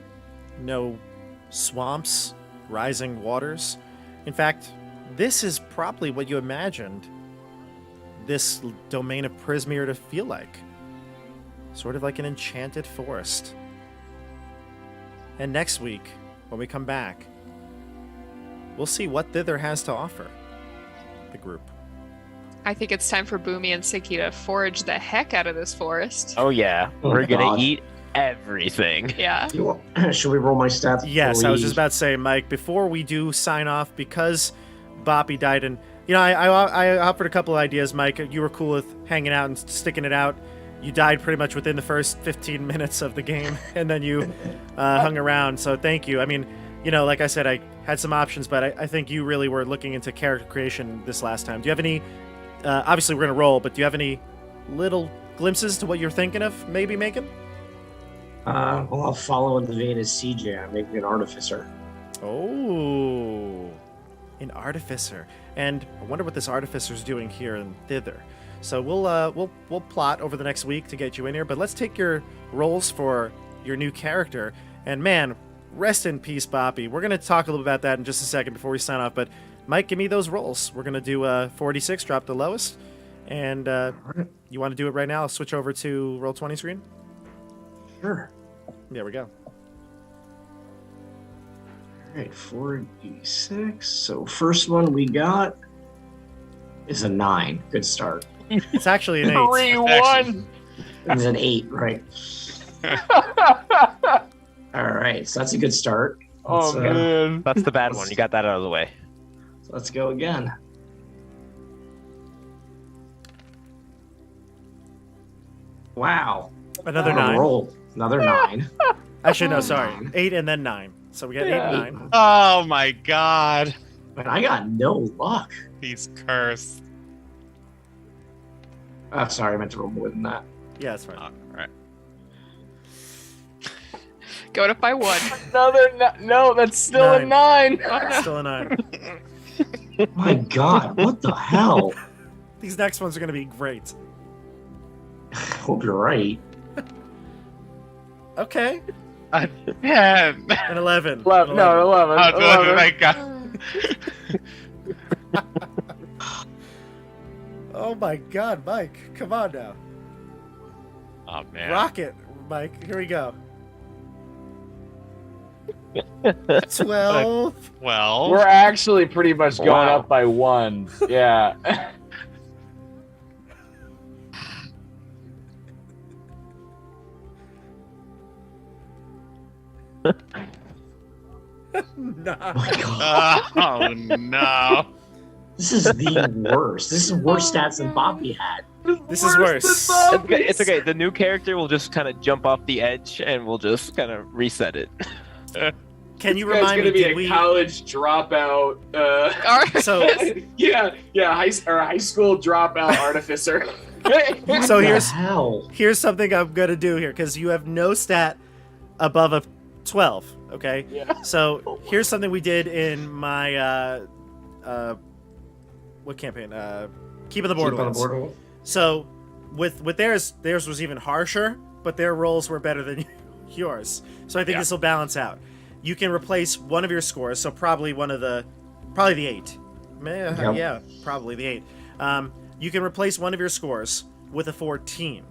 swamps, rising waters. In fact, this is probably what you imagined this domain of Prismeer to feel like. Sort of like an enchanted forest. And next week, when we come back, we'll see what Thither has to offer the group. I think it's time for Boomy and Siggy to forage the heck out of this forest. Oh yeah, Oh, we're gonna God. eat everything. Yeah. Should we roll my stats? Yes, before I was we- just about to say, Mike, before we do sign off, because Boppy died, and I offered a couple of ideas, Mike. You were cool with hanging out and sticking it out. You died pretty much within the first 15 minutes of the game, and then you hung around, so thank you. I mean, like I said, I had some options, but I think you really were looking into character creation this last time. Do you have any, obviously we're going to roll, but do you have any little glimpses to what you're thinking of maybe making? Well, I'll follow in the vein as CJ. I'm making an artificer. Oh, an artificer. And I wonder what this artificer's doing here in Thither. So we'll plot over the next week to get you in here, but let's take your rolls for your new character, And man, rest in peace, Boppy. We're going to talk a little bit about that in just a second before we sign off. But Mike, give me those rolls. We're going to do 46, drop the lowest. And you want to do it right now? I'll switch over to Roll20 screen. Sure. There we go. All right, 4d6. So first one we got is a 9. Good start. It's actually an 8. 3-1. It's an 8, right? All right, so that's a good start. Oh, man. That's the bad one. You got that out of the way. So let's go again. Wow. Another What a 9. roll. Another 9. Actually, no, sorry. 8 and then 9. So we got 8 and 9. Oh my god. Man, I got no luck. He's cursed. Oh, sorry, I meant to roll more than that. Yeah, that's fine. All right. Going up by 1. No, that's still a 9. Oh, no. Still a 9. My God, what the hell? These next ones are going to be great. Hope you're right. Okay. 10. An 11. 11. No, 11. Oh, 11. my god. Oh my God, Mike. Come on now. Oh man. Rocket, Mike. Here we go. 12. Well. We're actually pretty much going Wow. up by 1. Yeah. Nah. Oh my God. Oh no. This is the worst. This is worse stats than Bobby had. This is worse. It's okay. It's okay. The new character will just kind of jump off the edge, and we'll just kind of reset it. Can you This guy's remind me, gonna be did a we... college dropout. So, high school dropout artificer. So What the here's- hell? here's something I'm going to do here, because you have no stat above a 12, okay? Yeah. So here's something we did in my, what campaign? Keep on the Keep on the Borderlands. board. So with theirs was even harsher, but their rolls were better than yours. So I think Yeah. this will balance out. You can replace one of your scores, so probably the 8. Yep. Yeah, probably the 8. You can replace one of your scores with a 14.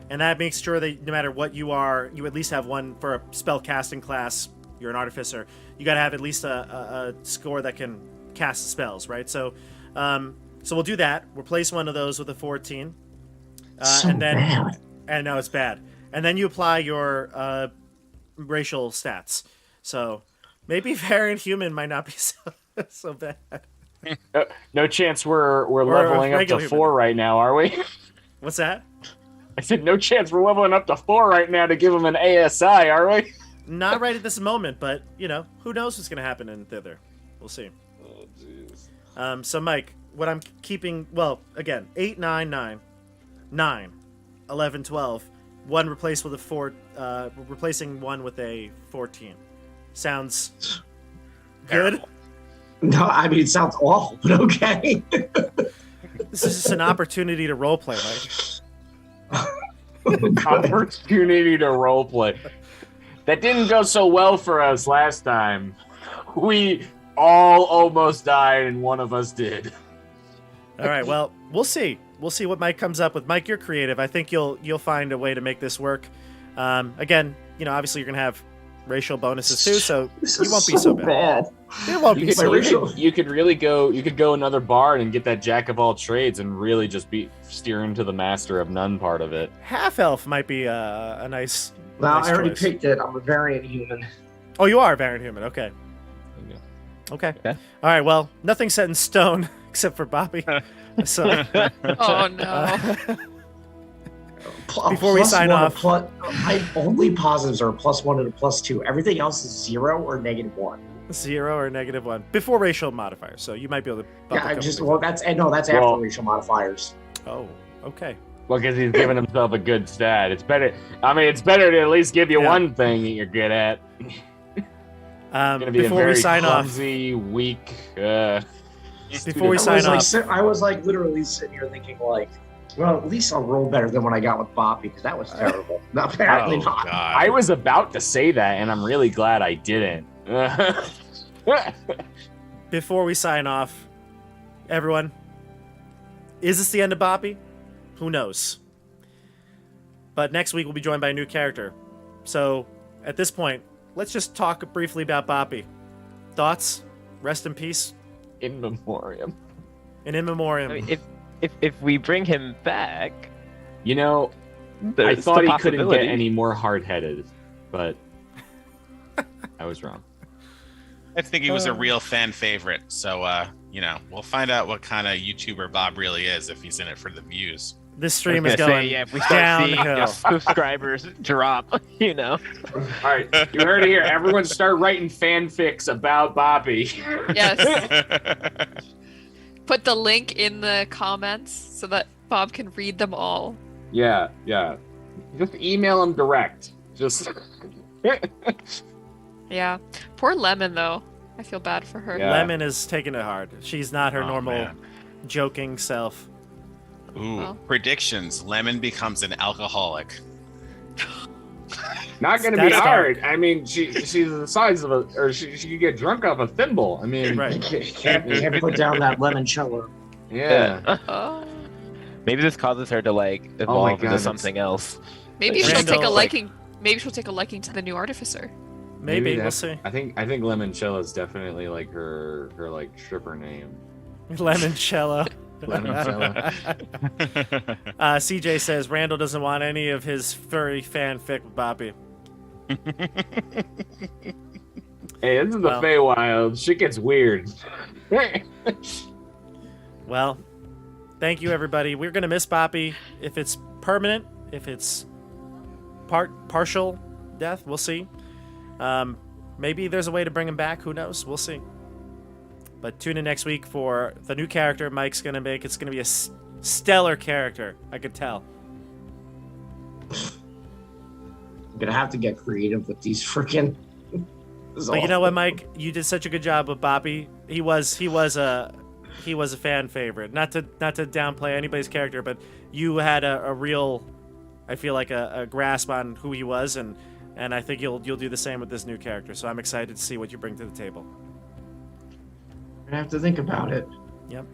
And that makes sure that no matter what you are, you at least have one for a spell casting class. You're an artificer. You got to have at least a score that can cast spells, right? So we'll do that. Replace one of those with a 14. So and then, bad. And no, it's bad. And then you apply your racial stats. So maybe variant human might not be so bad. No chance we're Or a leveling up to regular 4 right now, are we? What's that? I said no chance we're leveling up to 4 right now to give him an ASI, are we? Not right at this moment, but, who knows what's going to happen in Thither. We'll see. Oh, jeez. So, Mike, what I'm keeping, well, again, 8, 9, 9, 9, 11, 12, 1 replaced with a 4, replacing 1 with a 14. Sounds good? Terrible. No, I mean, it sounds awful, but okay. This is just an opportunity to roleplay, Mike. Oh, God. Opportunity to roleplay. That didn't go so well for us last time. We all almost died, and one of us did. All right, well, we'll see. We'll see what Mike comes up with. Mike, you're creative. I think you'll find a way to make this work. Again, obviously you're going to have racial bonuses too, so This you is won't be so bad. It won't You be could, so my you, bad. racial- could, you could really go. You could go another bard and get that jack of all trades, and really just be steering to the master of none part of it. Half elf might be a nice. Well, nice I already choice. picked it. I'm a variant human. Oh, you are a variant human. Okay. Okay. Okay. All right. Well, nothing's set in stone except for Bobby. So Oh no. Before we sign off- My only positives are a +1 and a +2. Everything else is 0 or -1. 0 or -1 before racial modifiers. So you might be able to. Bump Yeah, a I couple just things well, up. that's after Well- racial modifiers. Oh. Okay. Well, because he's giving himself a good stat. It's better. I mean, it's better to at least give you Yeah. one thing that you're good at. Gonna be a Before very we sign off, clumsy, weak. before we I sign was off, I was like literally sitting here thinking like, Well, at least I'll roll better than what I got with Boppy, because that was terrible. No, apparently Oh, not. God. I was about to say that, and I'm really glad I didn't. Before we sign off, everyone, is this the end of Boppy? Who knows? But next week we'll be joined by a new character. So at this point, let's just talk briefly about Boppy. Thoughts? Rest in peace. In memoriam. And in memoriam. I mean, if we bring him back, You know, I there's thought the he couldn't get possibility. any more hard-headed, but I was wrong. I think he was a real fan favorite. So, we'll find out what kind of YouTuber Bob really is if he's in it for the views. This I stream was is gonna going say, yeah, if we start seeing downhill. subscribers drop, All right, you heard it here. Everyone start writing fanfics about Boppy. Yes. Put the link in the comments so that Bob can read them all. Yeah. Just email him direct. Just Yeah. Poor Lemon, though. I feel bad for her. Yeah. Lemon is taking it hard. She's not her Oh, normal man. joking self. Ooh, Well. predictions. Lemon becomes an alcoholic. not gonna be That's hard. I mean, she's the size of she could get drunk off a thimble. I mean, Right. Can't put down that limoncello. yeah. Oh. maybe this causes her to like my evolve God, into that's- something else. Maybe she'll Randall, take a like- liking. Maybe she'll take a liking to the new artificer. Maybe we'll that's- see. I think Limoncello is definitely like her like stripper name. Lemoncello. Limoncello. CJ says Randall doesn't want any of his furry fanfic with Boppy. Hey, this is the Well. Feywild. Shit gets weird. Well, thank you everybody. We're gonna miss Boppy. If it's permanent, if it's partial death, we'll see. Maybe there's a way to bring him back. Who knows? We'll see. But tune in next week for the new character Mike's gonna make. It's gonna be a stellar character. I could tell. I'm gonna have to get creative with these freaking. But you know what, Mike? You did such a good job with Boppy. He was a fan favorite. Not to downplay anybody's character, but you had a real, I feel like a grasp on who he was, and I think you'll do the same with this new character. So I'm excited to see what you bring to the table. I have to think about it. Yep.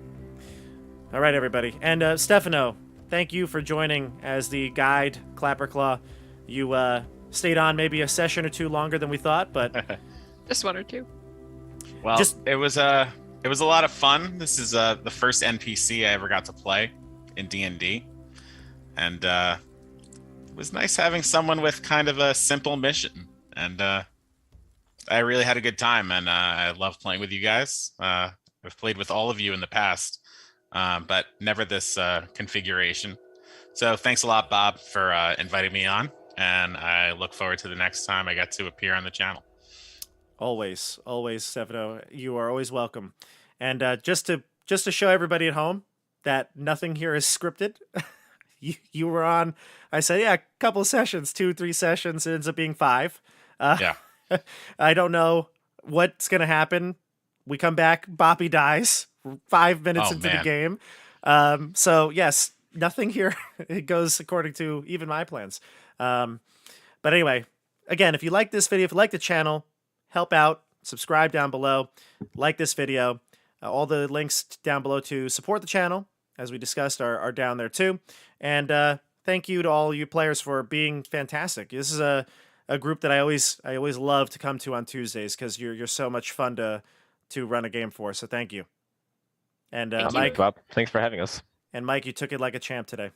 All right, everybody, and Stefano, thank you for joining as the guide, Clapperclaw. You stayed on maybe a session or two longer than we thought, but Just one or two. Well, Just- it was a lot of fun. This is the first NPC I ever got to play in D&D, and it was nice having someone with kind of a simple mission. And I really had a good time, and I love playing with you guys. I've played with all of you in the past, but never this configuration. So thanks a lot, Bob, for inviting me on, and I look forward to the next time I get to appear on the channel. always, Stefano, you are always welcome. And just to show everybody at home that nothing here is scripted. You were on. I said, yeah, a couple of sessions, 2-3 sessions. It ends up being 5. Yeah. I don't know what's gonna happen. We come back, Boppy dies 5 minutes Oh, into the man. game. So yes, nothing here. It goes according to even my plans. But anyway, again, if you like this video, if you like the channel, help out, subscribe down below, like this video. All the links down below to support the channel, as we discussed, are down there too. And thank you to all you players for being fantastic. This is a group that I always love to come to on Tuesdays because you're so much fun to run a game for. So thank you. And Thank you. Mike, Bob, thanks for having us. Mike, you took it like a champ today.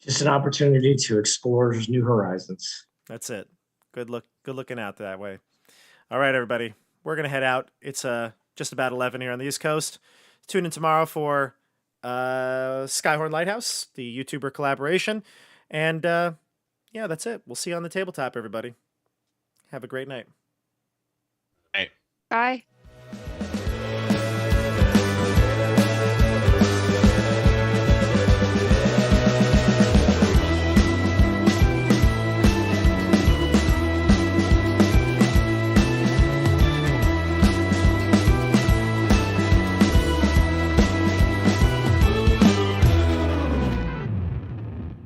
Just an opportunity to explore new horizons. That's it. Good looking out that way. All right, everybody, we're gonna head out. It's just about 11 here on the East Coast. Tune in tomorrow for Skyhorn Lighthouse, the YouTuber collaboration, and yeah, that's it. We'll see you on the tabletop, everybody. Have a great night. Bye.